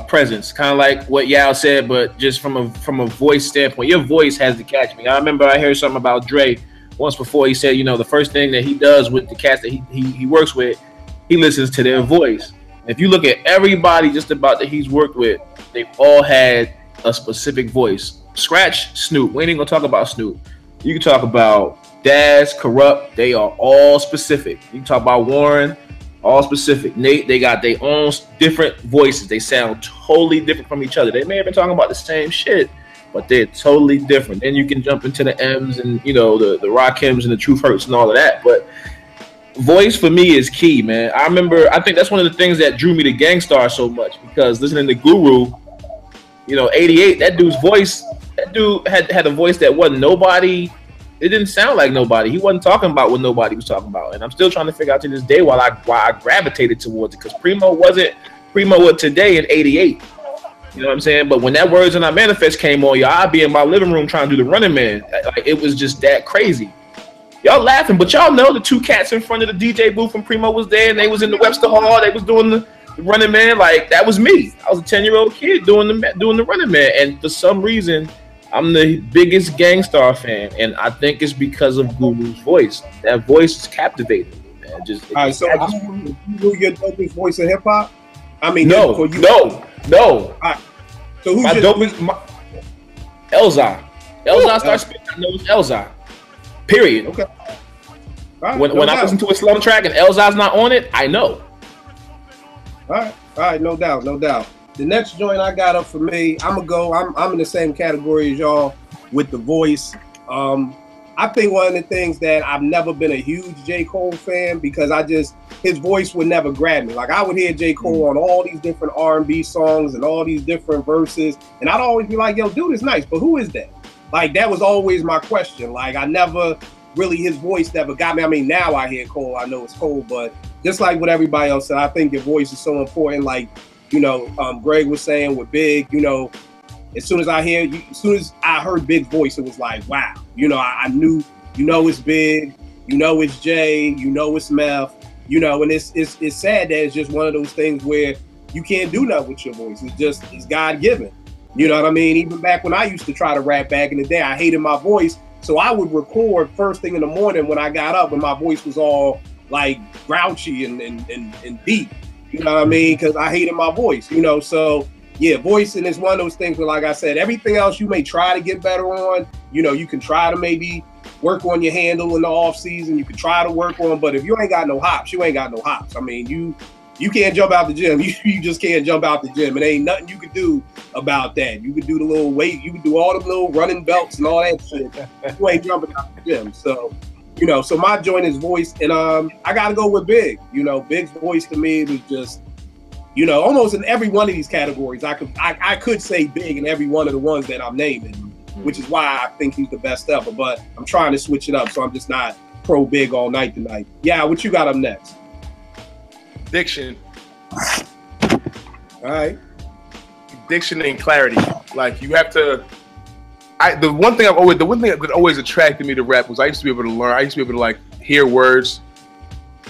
presence. Kind of like what Yao said, but just from a voice standpoint, your voice has to catch me. I remember I heard something about Dre once before. He said, the first thing that he does with the cats that he works with, he listens to their voice. If you look at everybody just about that he's worked with, they've all had a specific voice. Scratch Snoop. We ain't even gonna talk about Snoop. You can talk about Daz, Corrupt. They are all specific. You can talk about Warren, all specific. Nate, they got their own different voices. They sound totally different from each other. They may have been talking about the same shit, but they're totally different. Then you can jump into the M's and the Rakims and the Truth Hurts and all of that. But voice for me is key, man. I think that's one of the things that drew me to Gangstar so much, because listening to Guru, 88, that dude's voice, that dude had a voice that wasn't nobody. It didn't sound like nobody. He wasn't talking about what nobody was talking about. And I'm still trying to figure out to this day why I gravitated towards it, because Primo wasn't Primo of today in 88. You know what I'm saying? But when that Words and I Manifest came on, I'd be in my living room trying to do the Running Man. Like, it was just that crazy. Y'all laughing, but y'all know the two cats in front of the DJ booth when Primo was there, and they was in the Webster Hall. They was doing the Running Man. Like, that was me. I was a 10-year-old kid doing the Running Man, and for some reason, I'm the biggest Gangstar fan, and I think it's because of Guru's voice. That voice is captivating me, man. All right, so you do your dopest voice in hip hop? I mean, no. All right. So who's my dopest? Elzar. Elzar starts spitting. I know it's Elzar. Period. Okay. Right, when I listen to a slum track and Elzar's not on it, I know. All right, no doubt. The next joint I got up for me, I'm in the same category as y'all with the voice. I think one of the things that I've never been a huge J. Cole fan, because his voice would never grab me. Like, I would hear J. Cole on all these different R&B songs and all these different verses, and I'd always be like, yo, dude is nice, but who is that? Like, that was always my question. Like, his voice never got me. I mean, now I hear Cole, I know it's Cole, but just like what everybody else said, I think your voice is so important. Like, Greg was saying with Big, as soon as I heard Big's voice, it was like, wow. I knew, it's Big, it's Jay, it's Meth, and it's sad that it's just one of those things where you can't do nothing with your voice. It's God-given. You know what I mean? Even back when I used to try to rap back in the day, I hated my voice. So I would record first thing in the morning when I got up and my voice was all like grouchy and deep. You know what I mean? Because I hated my voice, So yeah, voicing is one of those things where, like I said, everything else you may try to get better on. You can try to maybe work on your handle in the off season. You can try to work on, but if you ain't got no hops, you ain't got no hops. I mean, you can't jump out the gym. You just can't jump out the gym. It ain't nothing you can do about that. You could do the little weight. You could do all the little running belts and all that shit. You ain't jumping out the gym. So, so my joint is voice. And I got to go with Big. Big's voice to me was just, almost in every one of these categories. I could say Big in every one of the ones that I'm naming, which is why I think he's the best ever. But I'm trying to switch it up, so I'm just not pro Big all night tonight. Yeah, what you got up next? Diction. All right. Diction and clarity. Like, you have to. The one thing that always attracted me to rap was I used to be able to learn. I used to be able to like hear words,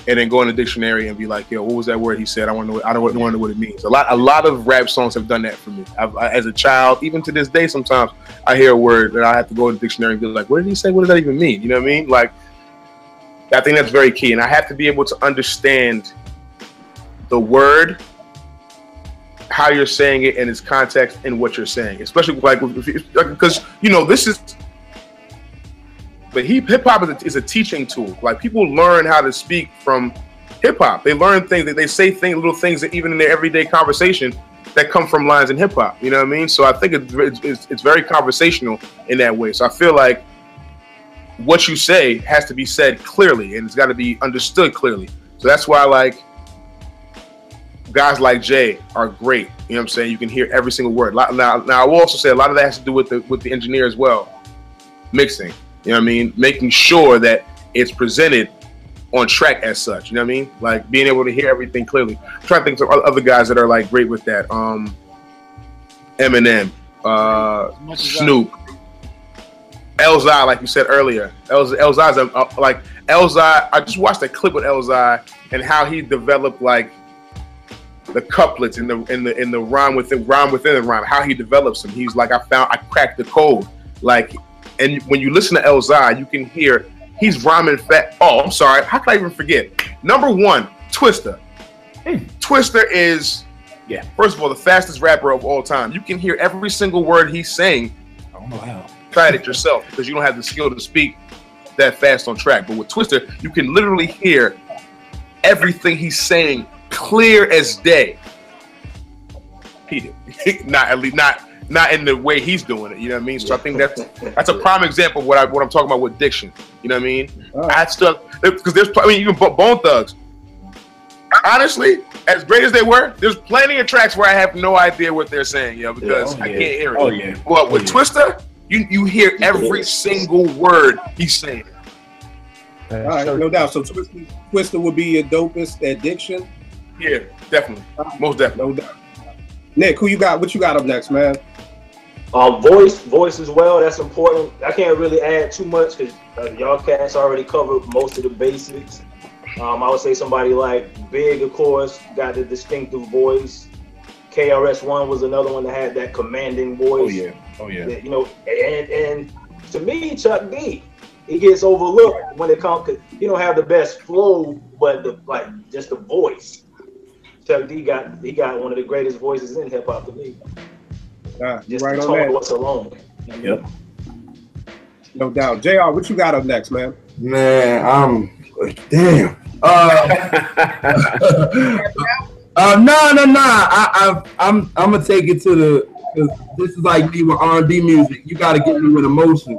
and then go in the dictionary and be like, yo, what was that word he said? I want to know. I don't want to know what it means. A lot of rap songs have done that for me. As a child, even to this day, sometimes I hear a word and I have to go in the dictionary and be like, what did he say? What does that even mean? You know what I mean? Like, I think that's very key, and I have to be able to understand the word, how you're saying it, and its context, and what you're saying, especially because this is. But hip hop is a teaching tool. Like, people learn how to speak from hip hop. They learn things that they say little things that even in their everyday conversation that come from lines in hip hop. You know what I mean? So I think it's very conversational in that way. So I feel like what you say has to be said clearly, and it's got to be understood clearly. So that's why, like, guys like Jay are great. You know what I'm saying? You can hear every single word. Now I will also say a lot of that has to do with the engineer as well. Mixing. You know what I mean? Making sure that it's presented on track as such. You know what I mean? Like, being able to hear everything clearly. I'm trying to think of other guys that are like great with that. Eminem, Snoop, Elzai, like you said earlier. Elzai's like Elzai. I just watched a clip with Elzai and how he developed like the couplets in the rhyme within the rhyme. How he develops them. He's like, I cracked the code. Like, and when you listen to Elzai, you can hear he's rhyming fat. Oh, I'm sorry. How could I even forget? Number one, Twista. Twista is, first of all, the fastest rapper of all time. You can hear every single word he's saying. Oh wow. Try it yourself because you don't have the skill to speak that fast on track. But with Twista, you can literally hear everything he's saying clear as day. Not in the way he's doing it. You know what I mean? So I think that's a prime example of what I'm talking about with diction. You know what I mean? I stuff because even Bone Thugs. Honestly, as great as they were, there's plenty of tracks where I have no idea what they're saying, because I can't hear it. Oh yeah. But with Twista, you hear every single word he's saying. All right, no doubt. So Twista would be your dopest at diction? Yeah, definitely. Most definitely. No doubt. Nick, what you got up next, man? Voice as well. That's important. I can't really add too much because y'all cats already covered most of the basics. I would say somebody like Big, of course, got the distinctive voice. KRS-One was another one that had that commanding voice. Oh yeah. You know, and to me, Chuck D, he gets overlooked when it comes to, he don't have the best flow, but just the voice. Chuck D got one of the greatest voices in hip hop to me. Just right the on tone that. voice alone. Yep. No doubt. JR, what you got up next, man? Man, damn. No. I'm gonna take it to the. This is like me with R&B music. You gotta get me with emotion.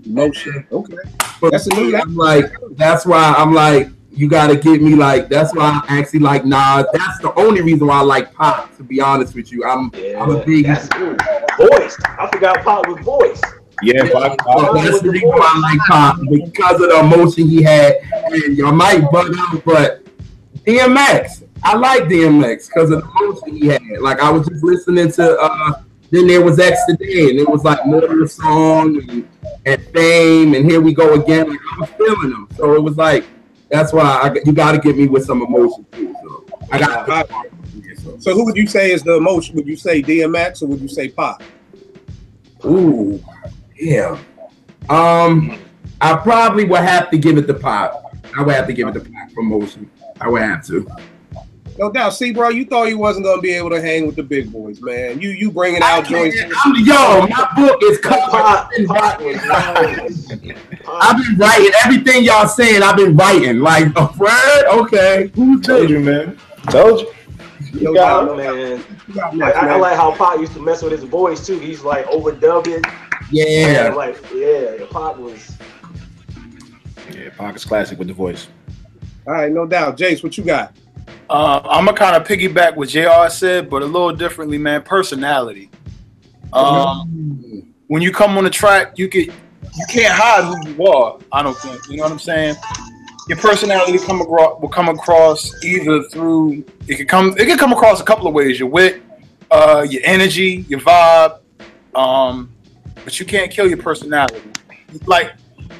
Emotion. Okay. But that's why I'm like, you gotta get me like. That's why I actually like Nas. That's the only reason why I like Pop. To be honest with you, I'm a big voice. I forgot Pop was voice. Yeah, that's the reason why I like Pop, because of the emotion he had. And y'all might bug out, but DMX, I like DMX because of the emotion he had. Like, I was just listening to Then There Was X Today, and it was like more of the song and Fame, and Here We Go Again. Like, I was feeling them, so it was like, that's why you got to get me with some emotion too. So I got. So who would you say is the emotion? Would you say DMX or would you say Pop? Ooh, yeah. I probably would have to give it to Pop. I would have to give it to Pop for motion. I would have to. No doubt. See, bro, you thought you wasn't gonna be able to hang with the big boys, man. You bringing out joints. My book is covered. I've been writing everything y'all saying. I've been writing like a word. Okay, who told you, man? Told you. No doubt, man. I like how Pop used to mess with his voice too. He's like overdub it. Yeah. Pop was. Yeah, Pop is classic with the voice. All right, no doubt. Jace, what you got? I'm gonna kind of piggyback what JR said, but a little differently, man. Personality. When you come on the track, you can't hide who you are. I don't think. You know what I'm saying? Your personality will come across either through it can come across a couple of ways. Your wit, your energy, your vibe. But you can't kill your personality. Like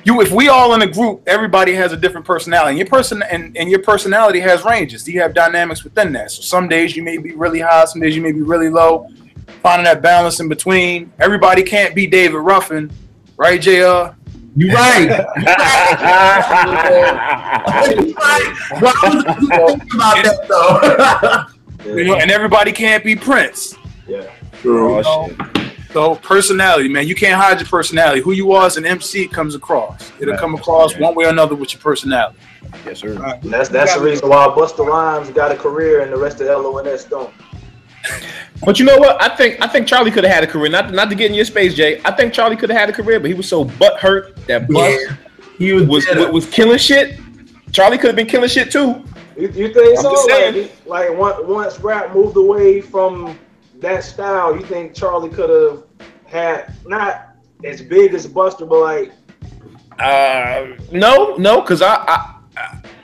if we all in a group, everybody has a different personality. And your personality has ranges. You have dynamics within that. So some days you may be really high, some days you may be really low. Finding that balance in between. Everybody can't be David Ruffin, right, JR? You're right. Well, I was thinking about that though. You know, and everybody can't be Prince. Yeah. True. So personality, man, you can't hide your personality. Who you are as an MC comes across. It'll come across one way or another with your personality. Yes, sir. Right. That's the reason why Busta Rhymes got a career and the rest of LONS don't. But you know what? I think Charlie could have had a career. Not to get in your space, Jay. I think Charlie could have had a career, but he was so butthurt that he was killing shit. Charlie could have been killing shit too. You think so? Like once rap moved away from that style, you think Charlie could have had not as big as Buster, but like no, because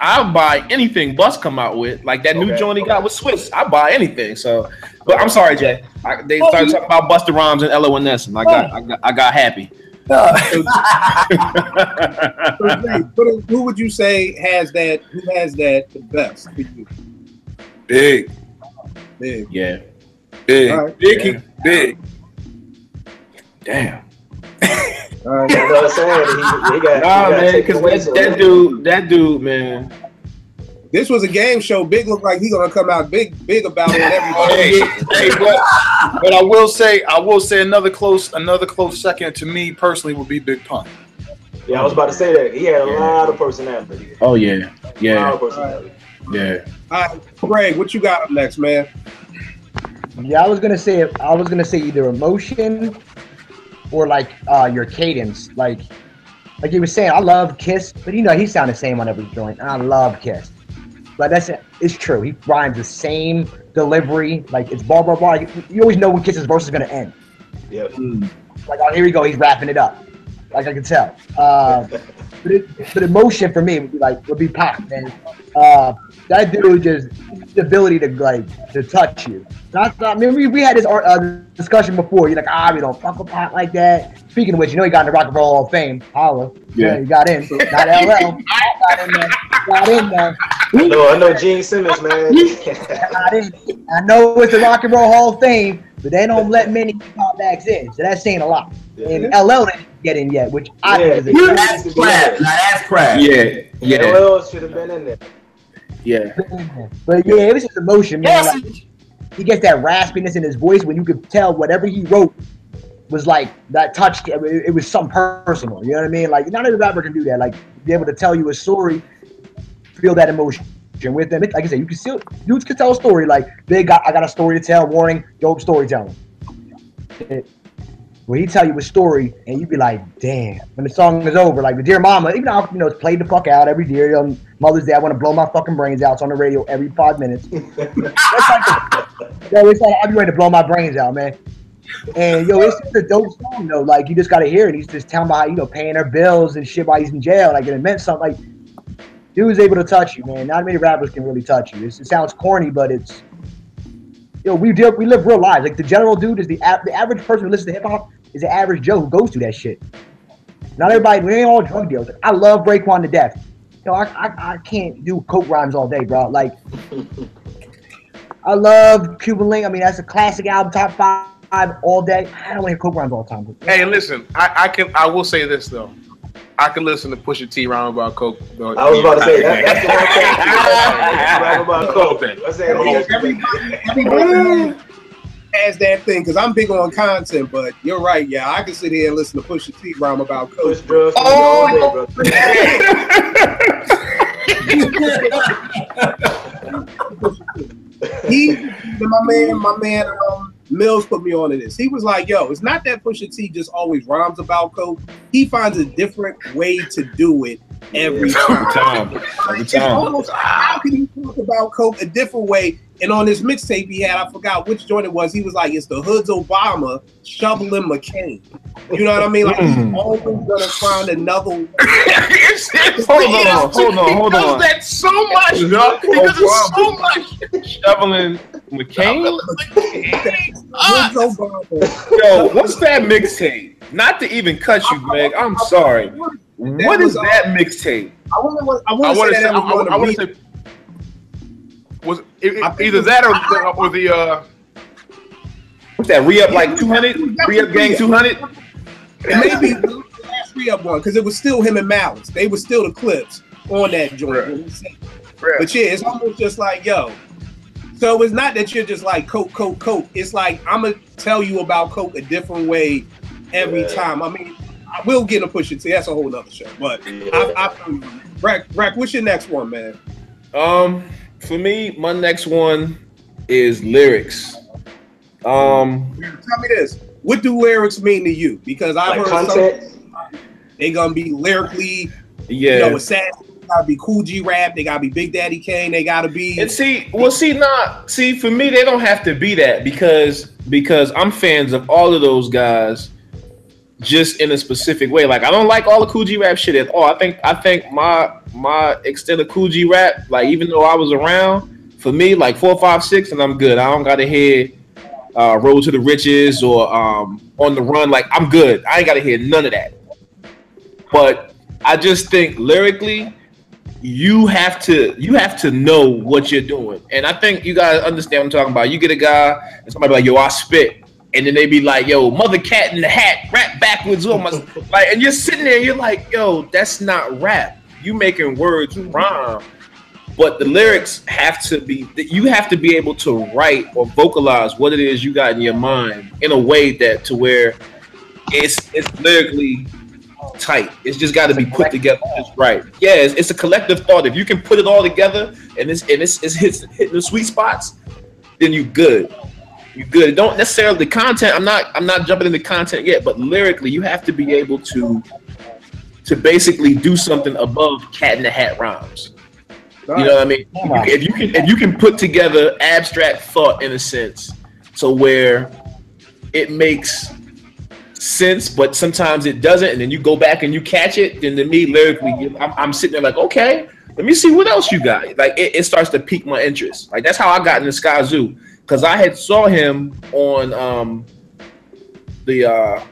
I'll buy anything Bus come out with. Like that new joint he got with Swiss. I'll buy anything. So, but I'm sorry, Jay. They started talking about Busta Rhymes and LONS, and I got happy. Who would you say has that? Who has that the best for you? Big. Yeah. Big. Right. Big. Damn. All right. You know what I'm saying? He got man, because that dude, man. This was a game show. Big looked like he's gonna come out big about it. But I will say another close second to me personally would be Big Pun. Yeah, I was about to say that. He had a lot of personality. Oh yeah. A lot of personality. Yeah. All right, Greg, what you got up next, man? Yeah, I was gonna say either emotion or like your cadence. Like you were saying, I love Kiss, but he sound the same on every joint. I love Kiss. But it's true. He rhymes the same delivery. Like it's bar. You always know when Kiss's verse is gonna end. Yep. Like, oh, here we go. He's wrapping it up. Like I can tell. But emotion for me would be Pac, man. That dude just the ability to touch you. I mean, we had this discussion before. You're like, we don't fuck with Pac like that. Speaking of which, he got in the Rock and Roll Hall of Fame. Holla. Yeah, he got in. Not LL. Got in there. I know Gene Simmons, man. Got in. I know it's the Rock and Roll Hall of Fame, but they don't let many hip-hop acts in. So that's saying a lot. Yeah. And LL didn't get in yet, which I think is That's crap. Yeah. LL should have been in there. Yeah. But yeah, it was just emotion, man. Like, he gets that raspiness in his voice when you could tell whatever he wrote was like that touched. It was something personal. You know what I mean? Like not every rapper can do that. Like be able to tell you a story, feel that emotion with them. Like I said, dudes can tell a story. Like I got a story to tell. Warning, dope storytelling. Where he tell you a story and you be like, damn. When the song is over, like the Dear Mama, even though it's played the fuck out every year. On Mother's Day, I want to blow my fucking brains out. It's on the radio every 5 minutes. It's like I'll be ready to blow my brains out, man. And it's just a dope song though. Like you just gotta hear it. He's just telling about paying their bills and shit while he's in jail. Like it meant something. Like dude was able to touch you, man. Not many rappers can really touch you. It sounds corny, but it's we live real lives. Like the general dude is the average person who listens to hip hop is the average Joe who goes through that shit. Not everybody. We ain't all drug dealers. I love Raekwon to death. I can't do coke rhymes all day, bro. Like I love Cuban Link. I mean that's a classic album, top 5 all day. I don't want to hear coke rhymes all the time. Hey, listen, I will say this though. I can listen to Pusha T rhyme about coke. I was about to say that's the one thing. Rhyme about coke. I said everybody has that thing because I'm big on content, but you're right. Yeah, I can sit here and listen to Pusha T rhyme about coke. My man Mills put me on to this. He was like, yo, it's not that Pusha T just always rhymes about coke. He finds a different way to do it every time. Almost, how can he talk about coke a different way? And on this mixtape he had, I forgot which joint it was, he was like, it's the Hood's Obama shoveling McCain. You know what I mean? Like he's always gonna find another way. Hold on. That's so much, dog. He does it so much. Shoveling McCain? Yo, what's that mixtape? Not to even cut you, Greg. I'm sorry. What is that mixtape? I want to say was it either that or the what's that? Re-up like 200? Re-up gang 200? It may be the last re-up one because it was still him and Malice. They were still the clips on that joint. But yeah, it's almost just like, yo. So it's not that you're just like coke. It's like I'm gonna tell you about coke a different way every time. I mean, I will get a Pusha T. That's a whole other show. But Wreck, what's your next one, man? For me, my next one is lyrics. Tell me this. What do lyrics mean to you? Because I've heard some they gonna be lyrically, assassin. Gotta be Cool G rap. They gotta be Big Daddy Kane. They gotta be. And see, for me, they don't have to be that because I'm fans of all of those guys. just in a specific way. Like I don't like all the Cool G rap shit at all. I think my extent of Cool G rap, like even though I was around, for me, like 4, 5, 6, and I'm good. I don't gotta hear Road to the Riches or On the Run. Like I'm good. I ain't gotta hear none of that. But I just think lyrically, you have to know what you're doing. And I think you guys understand what I'm talking about. You get a guy and somebody be like, yo, I spit. And then they be like, yo, mother cat in the hat, rap backwards almost. Like, and you're sitting there and you're like, yo, that's not rap. You making words rhyme. But the lyrics have to be, you have to be able to write or vocalize what it is you got in your mind in a way that to where it's lyrically tight. It's just got to be put together just right. Yeah, it's a collective thought. If you can put it all together and it's hitting the sweet spots, then you good. You good. Don't necessarily the content. I'm not jumping into content yet, but lyrically, you have to be able to basically do something above cat in the hat rhymes. You know what I mean? If you can put together abstract thought in a sense, so where it makes sense, but sometimes it doesn't, and then you go back and you catch it. Then to me, lyrically, I'm sitting there like, okay, let me see what else you got. Like it starts to pique my interest. Like that's how I got into Sky Zoo. Because I had saw him on the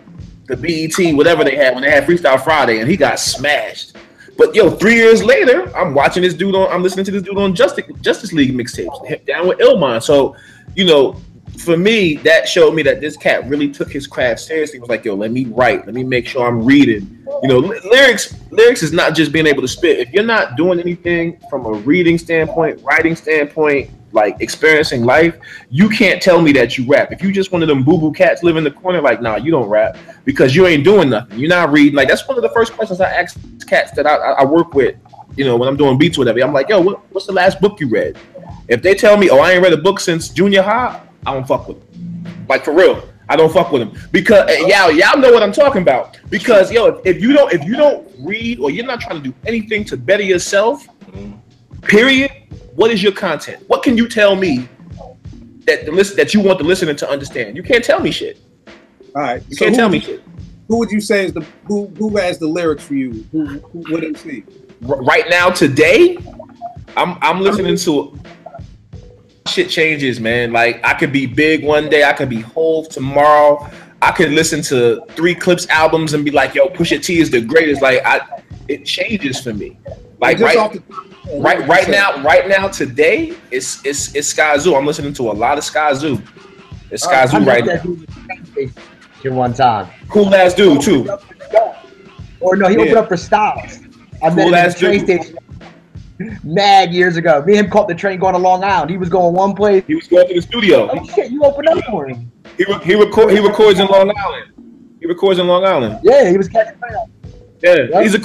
BET, whatever they had when they had Freestyle Friday, and he got smashed. But yo, 3 years later, I'm watching this dude I'm listening to this dude on Justice League mixtapes, down with Illmind. So, you know, for me, that showed me that this cat really took his craft seriously. He was like, yo, let me write, let me make sure I'm reading. You know, lyrics is not just being able to spit. If you're not doing anything from a reading standpoint, writing standpoint, like experiencing life, you can't tell me that you rap. If you just one of them boo-boo cats live in the corner, like, nah, you don't rap because you ain't doing nothing. You're not reading. Like, that's one of the first questions I ask cats that I work with, you know, when I'm doing beats or whatever. I'm like, yo, what's the last book you read? If they tell me, oh, I ain't read a book since junior high, I don't fuck with them. Like, for real, I don't fuck with them. Because, y'all know what I'm talking about. Because, yo, if you don't read or you're not trying to do anything to better yourself, period, what is your content? What can you tell me that you want the listener to understand? You can't tell me shit. All right. You can't tell me shit. Who would you say is who has the lyrics for you? Who would MC? Right now, today, I'm listening to shit changes, man. Like I could be Big one day, I could be Hove tomorrow. I could listen to 3 Clips albums and be like, yo, Pusha T is the greatest. Like it changes for me. Like right now, today, it's Sky Zoo. I'm listening to a lot of Sky Zoo. It's Sky Zoo right now. One time. Cool ass dude too. Or no, he opened up for Styles. I met him at the train station mad years ago. Me and him caught the train going to Long Island. He was going one place. He was going to the studio. Oh shit, you opened up for him. He records in Long Island. He records in Long Island. Yeah, he was catching fire. Yeah, yep. He's a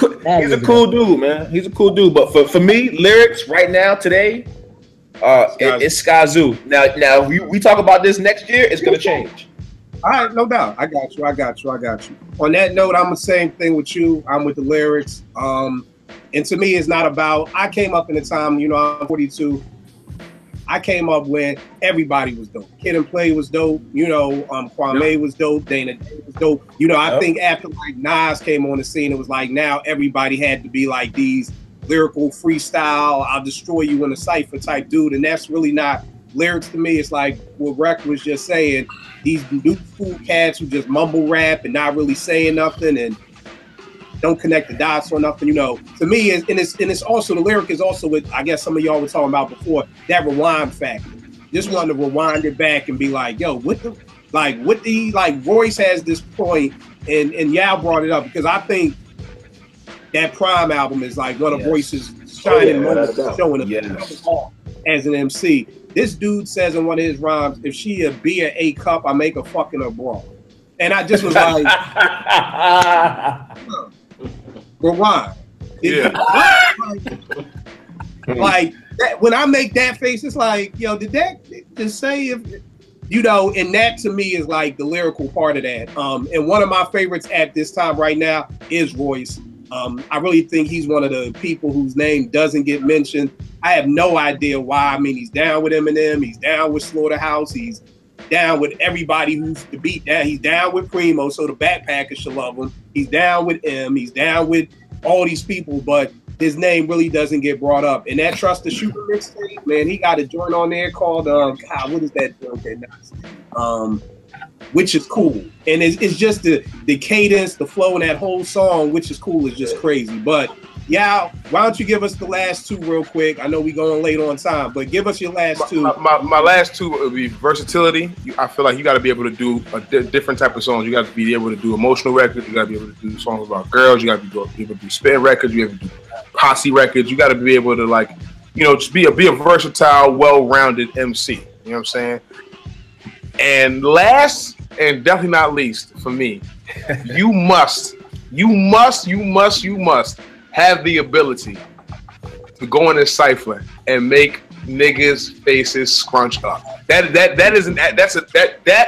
cool dude, man. He's a cool dude. But for me, lyrics right now, today, it's Sky Zoo. Now we talk about this next year, it's gonna change. All right, no doubt. I got you. On that note, I'm the same thing with you. I'm with the lyrics. And to me, it's not about. I came up in a time, you know, I'm 42. I came up when everybody was dope. Kid and Play was dope. You know, Kwame was dope. Dana was dope. You know, I think after like Nas came on the scene, it was like now everybody had to be like these lyrical freestyle, I'll destroy you in a cypher type dude. And that's really not lyrics to me. It's like what Wreck was just saying. These new cool cats who just mumble rap and not really saying nothing and don't connect the dots or nothing, you know. To me, and it's also, the lyric is also what I guess some of y'all were talking about before, that rewind factor. Just wanting to rewind it back and be like, yo, Royce has this point, and y'all brought it up because I think that Prime album is like one of Royce's shining moments, showing up as an MC. This dude says in one of his rhymes, if she a B or A cup, I make her fucking her bra. And I just was like, rewind. Like that, when I make that face, it's like, yo, did that just say if, you know, and that to me is like the lyrical part of that. And one of my favorites at this time right now is Royce. I really think he's one of the people whose name doesn't get mentioned. I have no idea why. I mean, he's down with Eminem, he's down with Slaughterhouse, he's down with everybody who's the beat down. He's down with Primo, so the backpackers should love him. He's down with M. He's down with all these people, but his name really doesn't get brought up. And that Trust the Shooter mixtape, man, he got a joint on there called God, what is that joint? Which is cool. And it's just the cadence, the flow in that whole song, which is cool, is just crazy. But yeah, why don't you give us the last two real quick? I know we're going late on time, but give us your last two. My last two would be versatility. I feel like you got to be able to do a different type of songs. You got to be able to do emotional records. You got to be able to do songs about girls. You got to be able to do spin records. You have to do posse records. You got to be able to, like, you know, just be a versatile, well-rounded MC. You know what I'm saying? And last and definitely not least for me, you must have the ability to go in a cipher and make niggas' faces scrunch up. That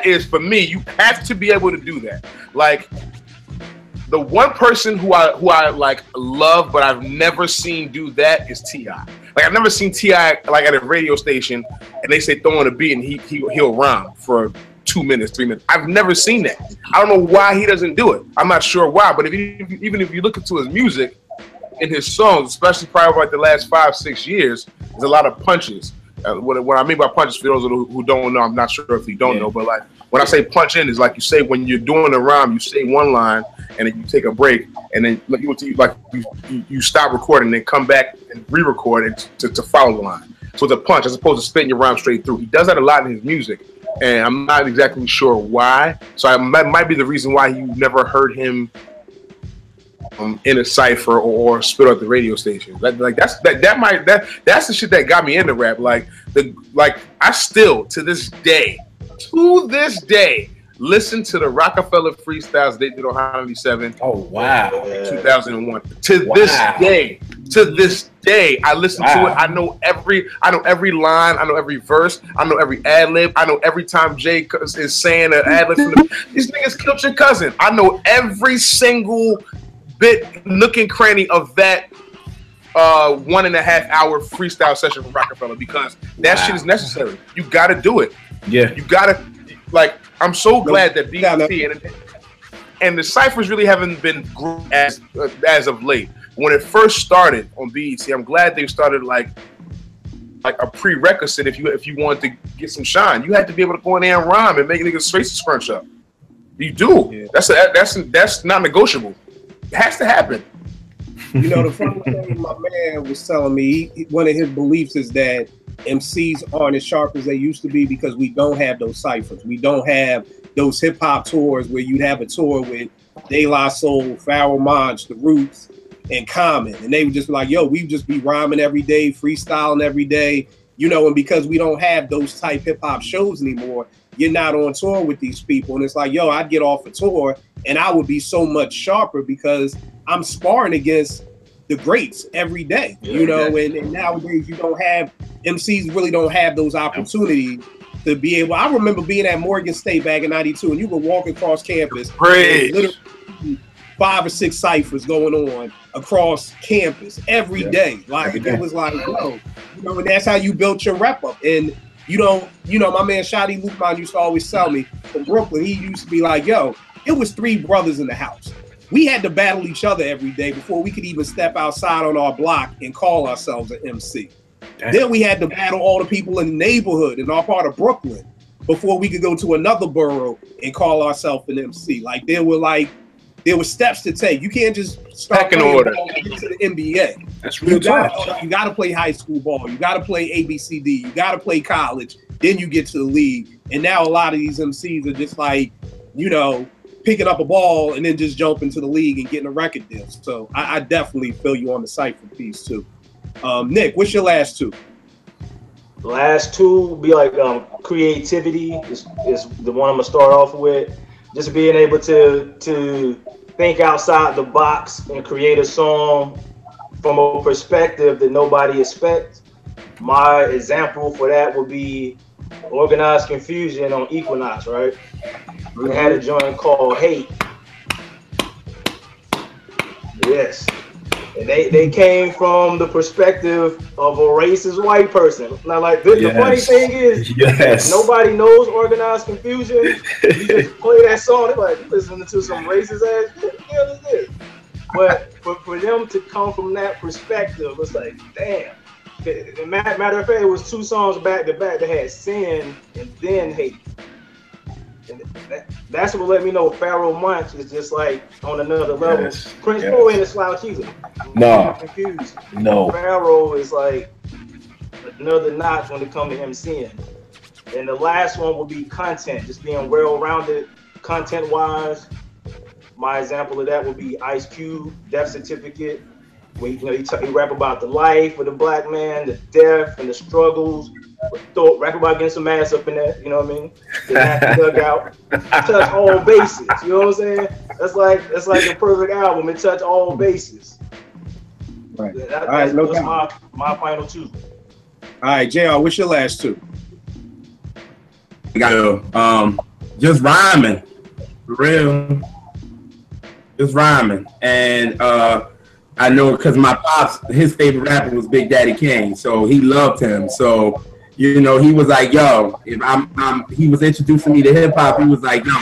is for me. You have to be able to do that. Like, the one person who I like love, but I've never seen do that is T.I. Like, I've never seen T.I. like at a radio station and they say throw on a beat and he'll rhyme for 2 minutes, 3 minutes. I've never seen that. I don't know why he doesn't do it. I'm not sure why, but even if you look into his music, in his songs, especially probably like the last 5-6 years, there's a lot of punches. What I mean by punches, for those who don't know, I'm not sure if you don't know, but like when I say punch in, is like you say when you're doing a rhyme, you say one line and then you take a break and then you stop recording and then come back and re-record it to follow the line. So it's a punch as opposed to spitting your rhyme straight through. He does that a lot in his music, and I'm not exactly sure why. So that might be the reason why you never heard him in a cipher or spit out the radio station. That's the shit that got me into rap. Like I still to this day listen to the Rockefeller freestyles they did on High 97. Oh wow! 2001. To this day, I listen to it. I know every line. I know every verse. I know every ad lib. I know every time Jay is saying an ad lib. These niggas killed your cousin. I know every single bit, nook and cranny of that 1.5 hour freestyle session from Rockefeller, because that shit is necessary. You got to do it. Yeah, you got to. Like, I'm so glad that BET and the ciphers really haven't been as of late. When it first started on BET, I'm glad they started like a prerequisite. If you wanted to get some shine, you had to be able to go in there and rhyme and make niggas' faces scrunch up. You do. Yeah. That's not negotiable. It has to happen. You know, the funny thing my man was telling me, one of his beliefs is that MCs aren't as sharp as they used to be because we don't have those ciphers. We don't have those hip hop tours where you'd have a tour with De La Soul, Pharoah Monch, The Roots, and Common, and they would just be like, "Yo, we just be rhyming every day, freestyling every day," you know. And because we don't have those type hip hop shows anymore, you're not on tour with these people, and it's like, yo, I'd get off a tour and I would be so much sharper because I'm sparring against the greats every day, you know. And nowadays you don't have MCs really don't have those opportunities to be able. I remember being at Morgan State back in '92, and you would walk across campus, literally 5 or 6 ciphers going on across campus every day. Like it was like, yo, you know, and that's how you built your rep up. And you know, my man Shadi Lukman used to always tell me from Brooklyn, he used to be like, yo, it was 3 brothers in the house. We had to battle each other every day before we could even step outside on our block and call ourselves an MC. Damn. Then we had to battle all the people in the neighborhood in our part of Brooklyn before we could go to another borough and call ourselves an MC. Like there were steps to take. You can't just start playing ball and get to the NBA. That's real tough. You got to play high school ball. You got to play ABCD. You got to play college. Then you get to the league. And now a lot of these MCs are just like, you know, picking up a ball and then just jumping to the league and getting a record deal. So I definitely feel you on the cipher piece too. Nick, what's your last two? Last two would be like creativity is the one I'm gonna start off with. Just being able to think outside the box and create a song from a perspective that nobody expects. My example for that would be Organized Confusion on Equinox, right? We had a joint called Hate. Yes. They came from the perspective of a racist white person. Now, like the funny thing is, nobody knows Organized Confusion. You just play that song, they're like, listening to some racist ass shit. What the hell is this? But for them to come from that perspective, it's like, damn. Matter of fact, it was 2 songs back to back that had sin and then hate. And that's what let me know Pharaoh Monch is just like on another level. Prince Boy ain't a slouch either. No. I'm confused. No. Pharaoh is like another notch when it comes to MCing. And the last one will be content, just being well-rounded content-wise. My example of that would be Ice Cube, Death Certificate, where he rap about the life of the black man, the death and the struggles. Rap about getting some ass up in that, you know what I mean? Dug out. Touch all bases, you know what I'm saying? That's like the perfect album. It touch all bases. Right. That's my final 2. All right, JR, what's your last 2? Just rhyming, for real. Just rhyming, and I know because my pops, his favorite rapper was Big Daddy Kane, so he loved him. So he was like, yo, if he was introducing me to hip hop. He was like, yo,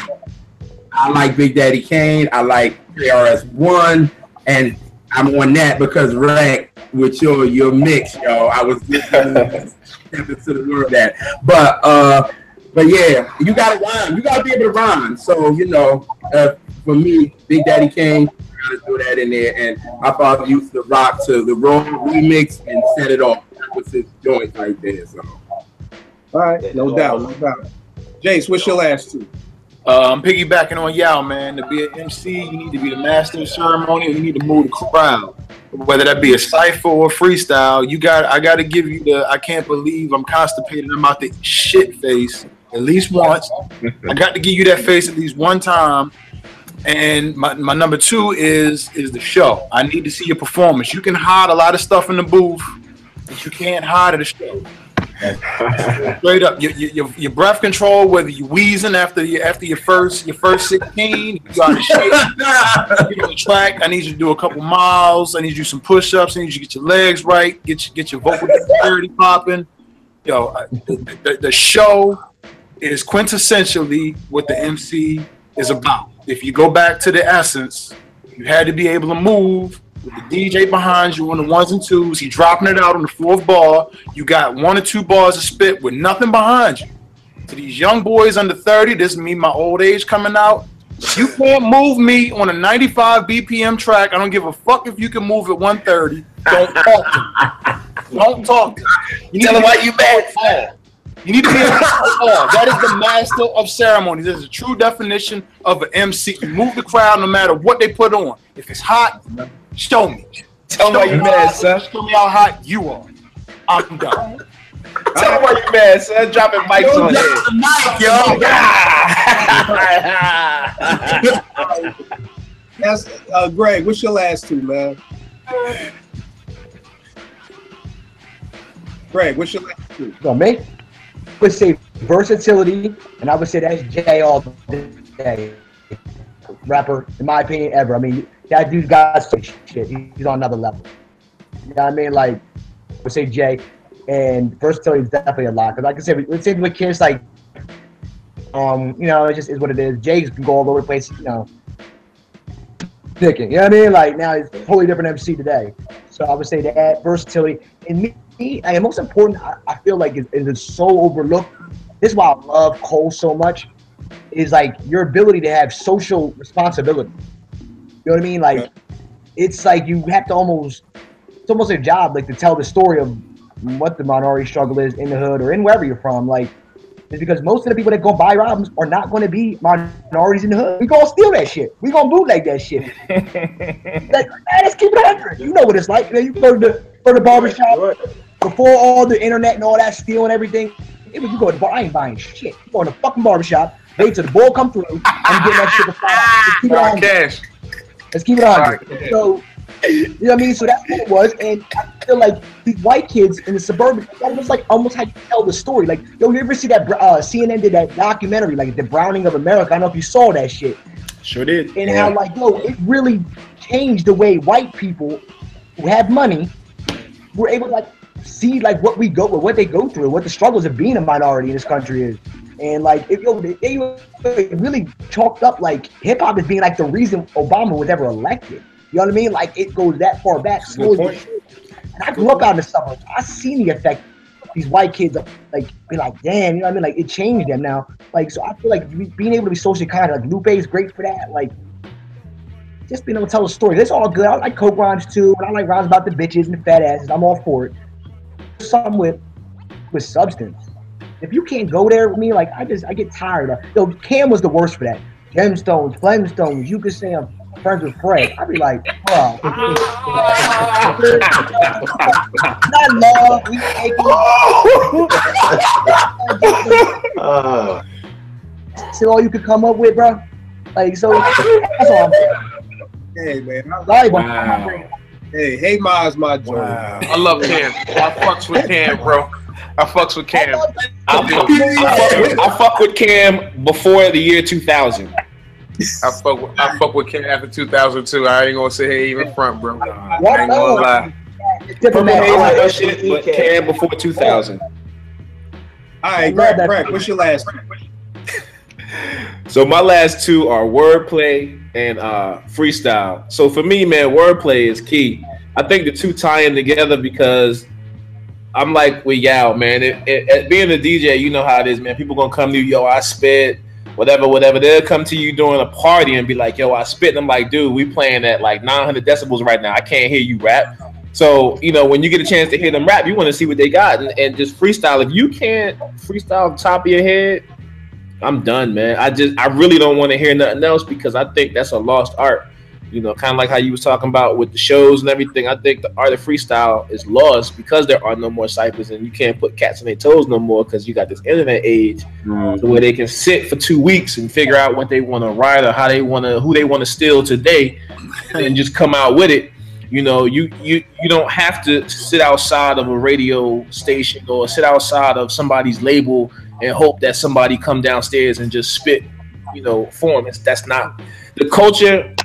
I like Big Daddy Kane, I like KRS-One, and I'm on that because Wreck with your mix, yo. I was listening to the word that, but yeah, you gotta rhyme. You gotta be able to rhyme. So for me, Big Daddy Kane, gotta do that in there. And my father used to rock to the Raw remix and set it off. That was his joint right there. So, all right, no doubt. Jace, what's your last 2? I'm piggybacking on Yao, man. To be an MC, you need to be the master of ceremony, and you need to move the crowd. Whether that be a cipher or freestyle, I got to give you the I can't believe I'm constipated, I'm out the shit face at least once. I got to give you that face at least one time. And my number 2 is the show. I need to see your performance. You can hide a lot of stuff in the booth, but you can't hide at a show. Straight up, your breath control, whether you wheezing after your first 16, you got to shake. You on the track. I need you to do a couple miles. I need you to do some push-ups. I need you to get your legs right. Get your vocal dexterity popping. Yo, the show is quintessentially what the MC is about. If you go back to the essence, you had to be able to move with the DJ behind you on the 1s and 2s. He dropping it out on the 4th bar. You got 1 or 2 bars of spit with nothing behind you. To these young boys under 30, this is me, my old age coming out. You can't move me on a 95 BPM track. I don't give a fuck if you can move at 130. Don't talk to me. Don't talk to me. You tell him why you mad. You need to be able to that is the master of ceremonies. This is a true definition of an MC. You move the crowd no matter what they put on. If it's hot, show me. Tell me why you mad, son. Show me how hot you are. I'm done. Tell me why you mad, son. Dropping mics on here. That's Greg. What's your last 2, man? Greg, what's your last 2? So me? I would say versatility, and I would say that's Jay all day. Rapper, in my opinion, ever. I mean, that dude got some shit. He's on another level. You know what I mean? Like, I would say Jay, and versatility is definitely a lot. Because like I said, let's say with kids, like, it just is what it is. Jay can go all over the place, picking. You know what I mean? Like, now he's a totally different MC today. So I would say that versatility. And me, and most important, I feel like is so overlooked. This is why I love Cole so much. Is like your ability to have social responsibility. You know what I mean? Like, it's like you have to it's almost a job, like, to tell the story of what the minority struggle is in the hood or in wherever you're from. Like, it's because most of the people that go buy albums are not going to be minorities in the hood. We gonna steal that shit. We gonna bootleg that shit. Like, man, let's keep it 100. You know what it's like. You go to the barbershop before all the internet and all that stealing everything. You go to the bar. I ain't buying shit. You go to the fucking barbershop. Wait till the ball come through. I'm getting that shit to fire. Let's keep it 100. So, you know what I mean? So that's what it was. And I feel like these white kids in the suburban, that was like almost how you tell the story. Like, yo, you ever see that CNN did that documentary, like The Browning of America? I don't know if you saw that shit. Sure did. And how, like, yo, it really changed the way white people who have money, we're able to like see like what they go through, what the struggles of being a minority in this country is. And like they really chalked up like hip hop as being like the reason Obama was ever elected. You know what I mean? Like it goes that far back. And I grew up out in the suburbs. I seen the effect these white kids like be like, damn, you know what I mean? Like it changed them now. Like so I feel like being able to be socially kind, like Lupe is great for that. Like just being able to tell a story. That's all good. I like coke rhymes too, and I like rhymes about the bitches and the fat asses. I'm all for it. Something with substance. If you can't go there with me, like I get tired of. Yo, Cam was the worst for that. Gemstones, Flamestones. You could say I'm friends with Fred. I'd be like, bro. Not love. We take so all you could come up with, bro. Like so. That's all I'm saying. Hey man. Wow. Hey, Maz, my joint. Wow. I love Cam. I fucks with Cam, bro. I fucks with Cam. I fuck with Cam before the year 2000. I fuck with Cam after 2002. I ain't gonna say hey even front, bro. I ain't gonna lie. But Cam before 2000. All right, Greg, what's your last? So my last two are wordplay and freestyle. So for me, man, wordplay is key. I think the two tie in together because I'm like with Yao, man. Being a DJ, you know how it is, man. People gonna come to you, yo, I spit, whatever. They'll come to you during a party and be like, yo, I spit. And I'm like, dude, we playing at like 900 decibels right now. I can't hear you rap. So, you know, when you get a chance to hear them rap, you want to see what they got and just freestyle. If you can't freestyle off the top of your head, I'm done, man. I really don't want to hear nothing else because I think that's a lost art. You know, kind of like how you was talking about with the shows and everything. I think the art of freestyle is lost because there are no more ciphers and you can't put cats on their toes no more because you got this internet age where they can sit for 2 weeks and figure out what they want to write or who they want to steal today and just come out with it. You know, you don't have to sit outside of a radio station or sit outside of somebody's label and hope that somebody come downstairs and just spit, you know, for them. That's not the culture.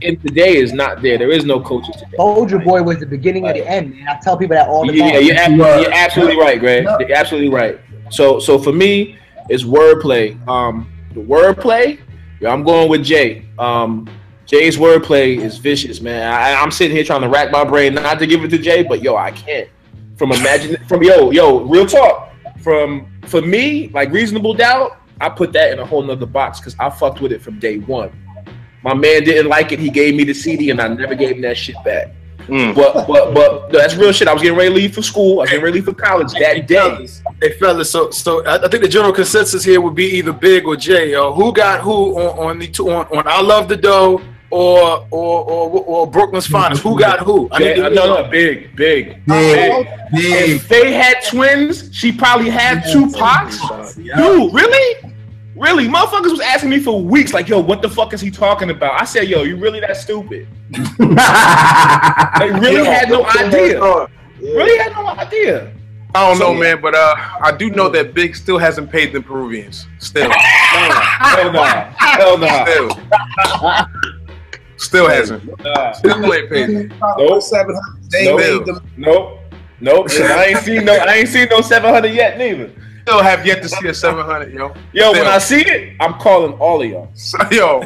In today is not there. There is no culture today. Soldier Boy was the beginning of the end, man. I tell people that all the time. Yeah, you're absolutely right, Greg. You're absolutely right. So for me, it's wordplay. The wordplay, I'm going with Jay. Jay's wordplay is vicious, man. I'm sitting here trying to rack my brain not to give it to Jay, but yo, I can't. Real talk. For me, like Reasonable Doubt, I put that in a whole nother box because I fucked with it from day one. My man didn't like it. He gave me the CD, and I never gave him that shit back. But that's real shit. I was getting ready to leave for school. I was getting ready to leave for college that day. Hey fellas, so I think the general consensus here would be either Big or Jay. Who got who on I Love the Dough or Brooklyn's Finest? Who got who? Big. If they had twins, she probably had two Pacs. Dude, really? Really, motherfuckers was asking me for weeks, like, yo, what the fuck is he talking about? I said, yo, you really that stupid? They really had no idea. Really had no idea. I don't know, man, but I do know that Big still hasn't paid the Peruvians. Still. Hell no. Still hasn't. Still ain't paid them. Nope. I ain't seen no 700 yet, neither. Still have yet to see a 700, yo. Yo, when I see it, I'm calling all of y'all. So, yo.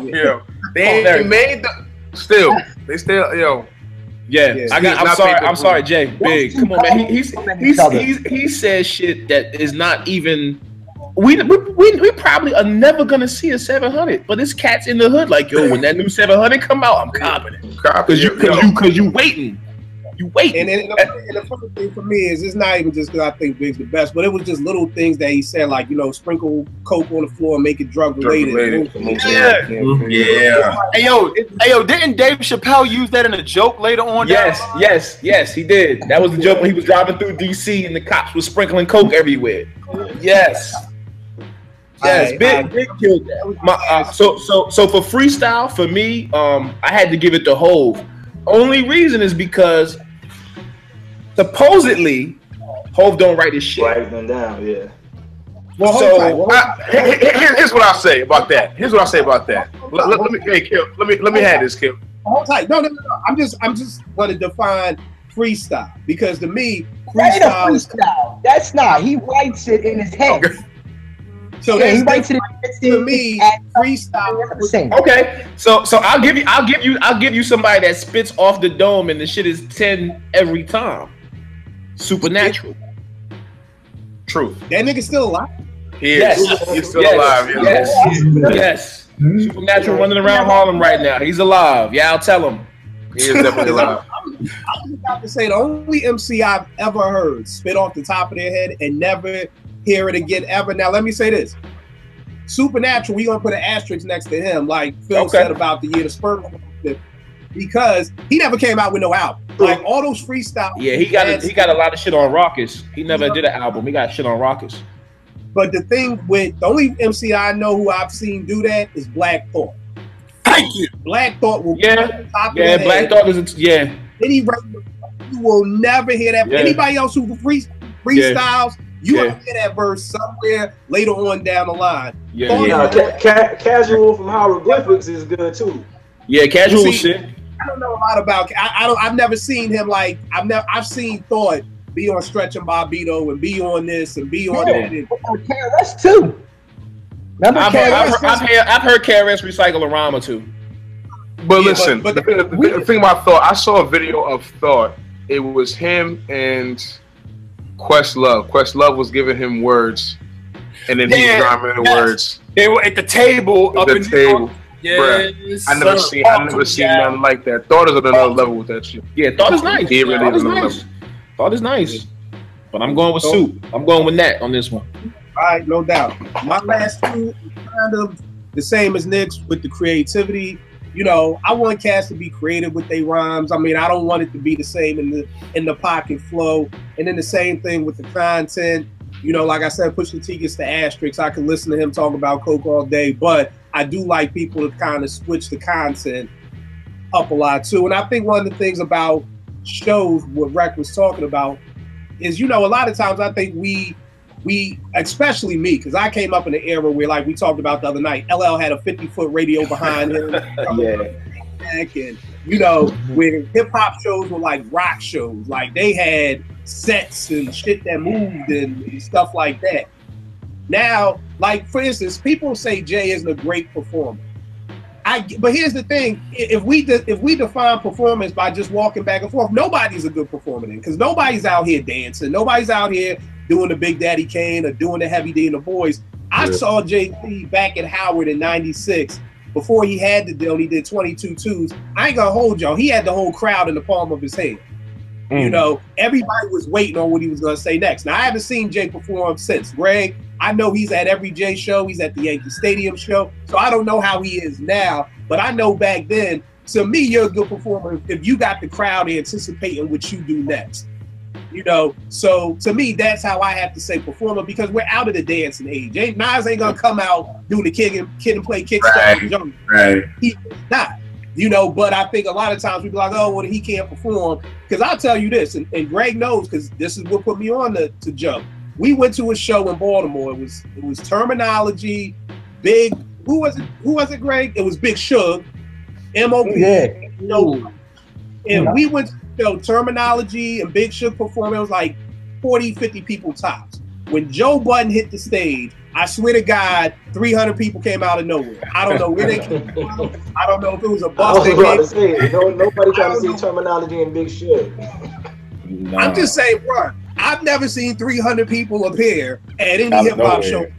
They ain't made the... Still. They still, yo. Yeah. I'm sorry, Jay. Big. Come on, man. He says shit that is not even... We probably are never going to see a 700. But this cat's in the hood like, yo, when that new 700 come out, I'm copping it. Because you waiting. You wait. And the funny thing for me is it's not even just because I think Big's the best, but it was just little things that he said, like, you know, sprinkle coke on the floor and make it drug related. Yeah. Hey yo, didn't Dave Chappelle use that in a joke later on? Yes, he did. That was the joke when he was driving through DC and the cops were sprinkling coke everywhere. Yes. Big killed that. So for freestyle, for me, I had to give it to Hove. Only reason is because supposedly Hove don't write his shit. Write them down, yeah. Well, so here's what I say about that. Let me have this, Kill. Hold tight. No. I'm just going to define freestyle, because to me, That ain't a freestyle. freestyle. That's not. He writes it in his head. So Yeah, that's he writes it to me. Freestyle. Okay, so I'll give you somebody that spits off the dome and the shit is 10 every time. Supernatural. Truth. That nigga still alive. He is. Yes. He's still Yes. alive. Yeah. Yes. Supernatural running around Harlem right now. He's alive. Yeah, I'll tell him. He is definitely alive. I was about to say the only MC I've ever heard spit off the top of their head and never hear it again ever. Now let me say this: Supernatural, we gonna put an asterisk next to him, like Phil said about the year the Spurs, because he never came out with no album. Like all those freestyle. Yeah, he got a lot of shit on Raucous. He never did an album. He got shit on Raucous. But the thing with the only MC I know who I've seen do that is Black Thought. Thank you. Black Thought will Black Thought is Then he you will never hear that. Yeah. Anybody else who freestyles, you will hear that verse somewhere later on down the line. Casual from Hieroglyphics is good too. Yeah, Casual was shit. I don't know a lot about. I've never seen him like. I've seen Thought be on Stretch and Bobbito and be on this and be on that. KRS too. Remember I've heard KRS recycle Rama too. But listen, the thing about Thought, I saw a video of Thought. It was him and Questlove. Questlove was giving him words, and then he was rhyming the words. They were at the table. At the table. Yes, I never seen nothing like that. Thought is at another level with that shit. Yeah, Thought is nice. He really is another level. Thought is nice. But I'm going with Soup. I'm going with Nat on this one. All right, no doubt. My last two is kind of the same as Nick's with the creativity. You know, I want cats to be creative with their rhymes. I mean, I don't want it to be the same in the pocket flow. And then the same thing with the content. You know, like I said, Pusha T gets the asterisks. I can listen to him talk about coke all day, but I do like people to kind of switch the content up a lot too. And I think one of the things about shows, what Wreck was talking about, is, you know, a lot of times I think we especially me, because I came up in an era where, like we talked about the other night, LL had a 50-foot radio behind him. And, you know, where hip-hop shows were like rock shows. Like, they had sets and shit that moved and stuff like that. Now, like, for instance, people say Jay isn't a great performer. But here's the thing: if we define performance by just walking back and forth, nobody's a good performer then, because nobody's out here dancing, nobody's out here doing the Big Daddy Kane or doing the Heavy D and the Boys. I saw JT back at Howard in '96 before he had the deal. He did 22 twos. I ain't gonna hold y'all. He had the whole crowd in the palm of his hand. You know, everybody was waiting on what he was gonna say next. Now I haven't seen Jay perform since. Greg, I know he's at every Jay show. He's at the Yankee Stadium show. So I don't know how he is now, but I know back then, to me, you're a good performer if you got the crowd anticipating what you do next. You know, so to me, that's how I have to say performer, because we're out of the dancing age. Nas ain't gonna come out doing the kid and play kickstart. Right. He's not. You know, but I think a lot of times we be like, oh, well, he can't perform. Because I'll tell you this, and Greg knows, because this is what put me on to Joe. We went to a show in Baltimore. It was Terminology, Big. Who was it, Greg? It was Big Suge, MOP. Yeah. You know, and we went to the show, Terminology and Big Suge performing. It was like 40, 50 people tops. When Joe Budden hit the stage, I swear to God, 300 people came out of nowhere. I don't know where they came from. I don't know if it was a bus. I was about to say, nobody trying to see Terminology and Big Suge. No. I'm just saying, bro, I've never seen 300 people appear at any hip hop show.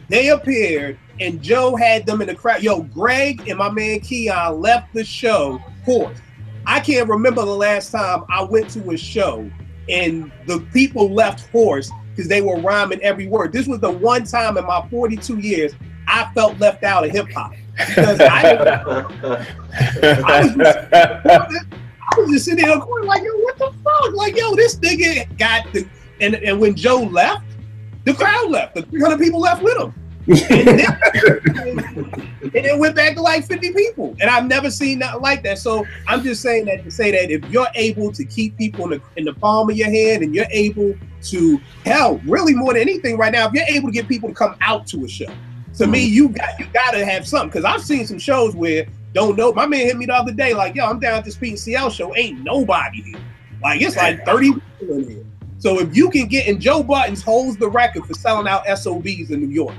They appeared, and Joe had them in the crowd. Yo, Greg and my man Keon left the show hoarse. I can't remember the last time I went to a show and the people left hoarse because they were rhyming every word. This was the one time in my 42 years I felt left out of hip hop. Because I was just sitting there going like, yo, what the fuck? Like, yo, this nigga got the and when Joe left, the crowd left. The 300 people left with him. And it went back to like 50 people. And I've never seen nothing like that. So I'm just saying that to say that if you're able to keep people in the palm of your hand, and you're able to, hell, really more than anything right now, if you're able to get people to come out to a show, to me, you gotta have something. Because I've seen some shows where don't know. My man hit me the other day like, yo, I'm down at this PCL show. Ain't nobody here. Like it's like 30 people in here. So if you can get, and Joe Budden holds the record for selling out SOBs in New York,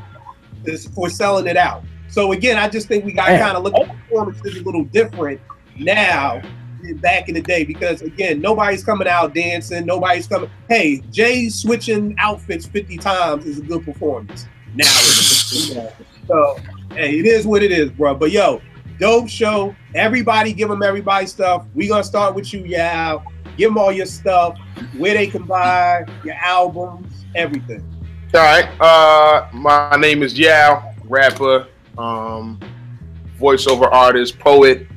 for selling it out. So again, I just think we got to kind of look at performances a little different now than back in the day, because again, nobody's coming out dancing. Nobody's coming. Hey, Jay switching outfits 50 times is a good performance now. So hey, it is what it is, bro. But yo, dope show. Everybody give them everybody stuff. We gonna start with you, Yao. Give them all your stuff, where they can buy your albums, everything. All right. My name is Yao, rapper, voiceover artist, poet. You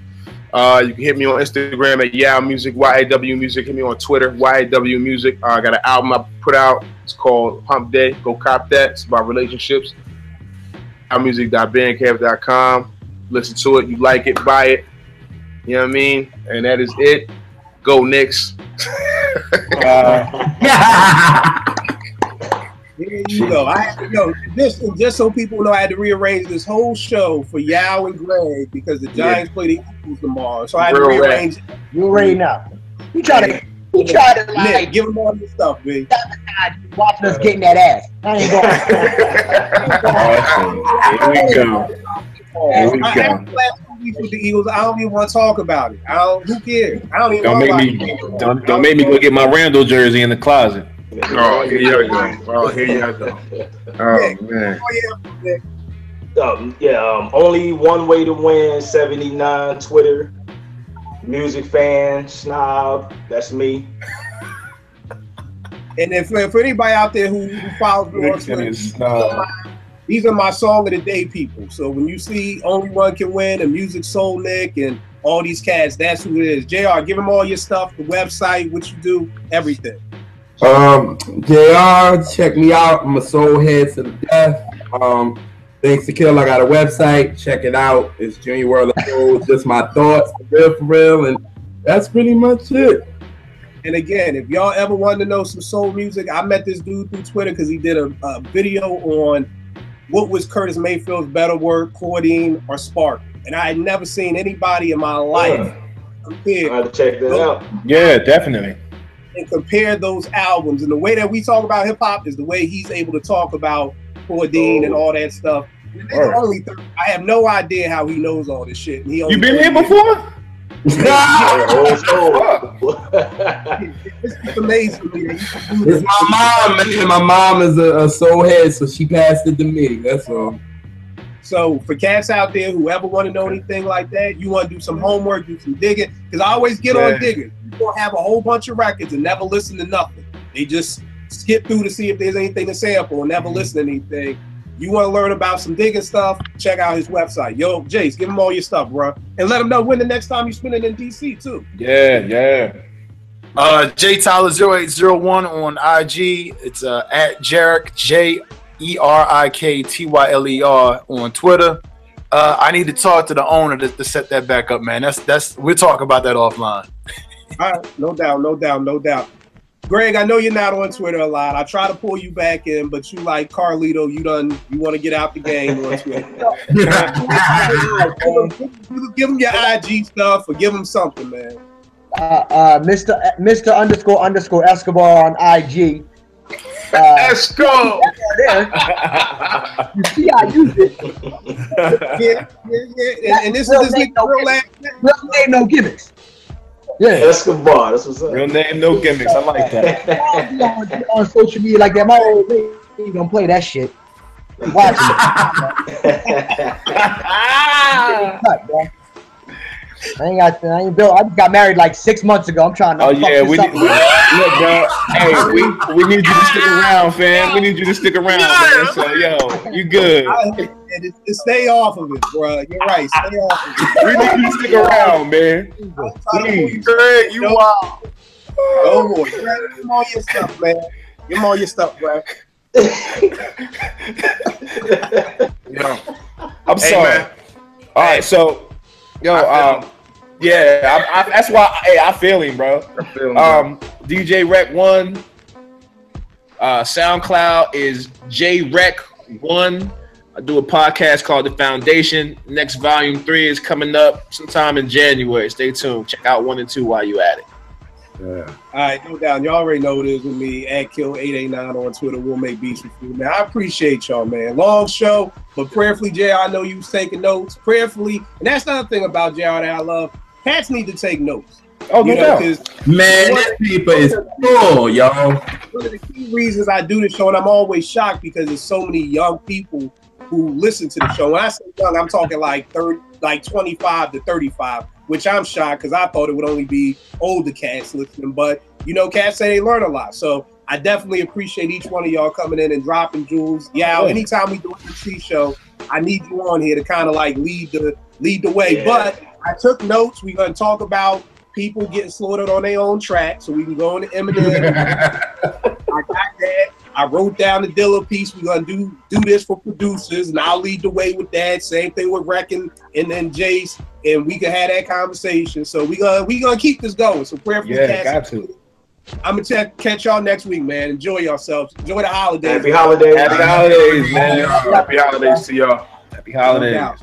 can hit me on Instagram at Yao Music, YAW Music. Hit me on Twitter, YAW Music. I got an album I put out. It's called Hump Day. Go cop that. It's about relationships. YaoMusic.bandcamp.com. Listen to it. You like it, buy it. You know what I mean? And that is it. Go Knicks. There you go. Just so people know, I had to rearrange this whole show for Yao and Greg because the Giants play the Eagles tomorrow. So I had to rearrange. You already know. You try to like give them all your stuff, man. Watching us getting that ass. I ain't going. Here we go. Here we go. With the Eagles, I don't even want to talk about it. Who cares? I don't even. Don't make me go get my Randall jersey in the closet. Oh, here you go. Oh, here you go. Oh man. Only one way to win. 79 Twitter. Music fan snob. That's me. And if for anybody out there who follows me on Twitter, these are my song of the day people. So when you see Only One Can Win and Music Soul Nick and all these cats, that's who it is. JR, give them all your stuff, the website, what you do, everything. JR, check me out. I'm a soul head to the death. Thanks to Kill, I got a website. Check it out. It's Junior World of Soul. Just my thoughts, for real. And that's pretty much it. And again, if y'all ever wanted to know some soul music, I met this dude through Twitter because he did a video on what was Curtis Mayfield's better work, Codeine or Spark. And I had never seen anybody in my life compare. I have to check that out. Yeah, definitely. And compare those albums. And the way that we talk about hip hop is the way he's able to talk about Codeine and all that stuff. I have no idea how he knows all this shit. And he you been here before? It's amazing. It's my mom, man. My mom is a soul head, so she passed it to me. That's all. So for cats out there who ever want to know anything like that, you want to do some homework, do some digging, because I always get on digging. People have a whole bunch of records and never listen to nothing. They just skip through to see if there's anything to sample and never listen to anything. You want to learn about some digging stuff, check out his website. Yo, Jace, give him all your stuff, bro. And let him know when the next time you spend it in DC, too. Yeah. JTyler0801 on IG. It's at Jerick, JERIKTYLER on Twitter. I need to talk to the owner to set that back up, man. That's we'll talk about that offline. All right, no doubt. Greg, I know you're not on Twitter a lot. I try to pull you back in, but you like Carlito, you want to get out the game on Twitter. Give him your IG stuff or give him something, man. Mr. _ Escobar on IG. Let's go. You see, I use it. Yeah. And this is his real name, no gimmicks. Yeah, Escobar. That's what's up. Real name, no gimmicks. I like that. on social media like that. My old lady don't play that shit. Watch it. I got married like 6 months ago. I'm trying to. Oh yeah, look, bro. Hey, we need you to stick around, fam. We need you to stick around, man. So yo, you good? Stay off of it, bro. You're right. Stay off of it. We need you to stick around, man. Please, Greg, you wild. Oh boy, give him all your stuff, man. Give him all your stuff, bro. Yo, I'm sorry. Man. All right, so. Yo, that's why. Hey, I feel him, bro. DJ Wreck 1. SoundCloud is JWreck1. I do a podcast called The Foundation. Next volume 3 is coming up sometime in January. Stay tuned. Check out 1 and 2 while you at it. All right, no doubt. Y'all already know what it is with me. @Kill889 on Twitter. We'll make beats with you, man. I appreciate y'all, man. Long show, but prayerfully, JR, I know you was taking notes. Prayerfully, and that's another thing about JR that I love. Cats need to take notes. Oh, no doubt. Man, this paper is full, y'all. One of the key reasons I do this show, and I'm always shocked because there's so many young people who listen to the show. When I say young, I'm talking like 25 to 35, which I'm shocked because I thought it would only be older cats listening. But, you know, cats say they learn a lot. So I definitely appreciate each one of y'all coming in and dropping jewels. Yeah, anytime we do an MC show, I need you on here to kind of like lead the way. Yeah. But I took notes. We're going to talk about people getting slaughtered on their own track, so we can go into Eminem. I got that. I wrote down the Dilla piece. We're gonna do this for producers, and I'll lead the way with that. Same thing with Wreck and then Jace, and we can have that conversation. So we gonna keep this going. So prayerfully, got to. I'm gonna catch y'all next week, man. Enjoy yourselves. Enjoy the holidays. Happy holidays. Happy holidays, man. Happy holidays to y'all. Happy holidays.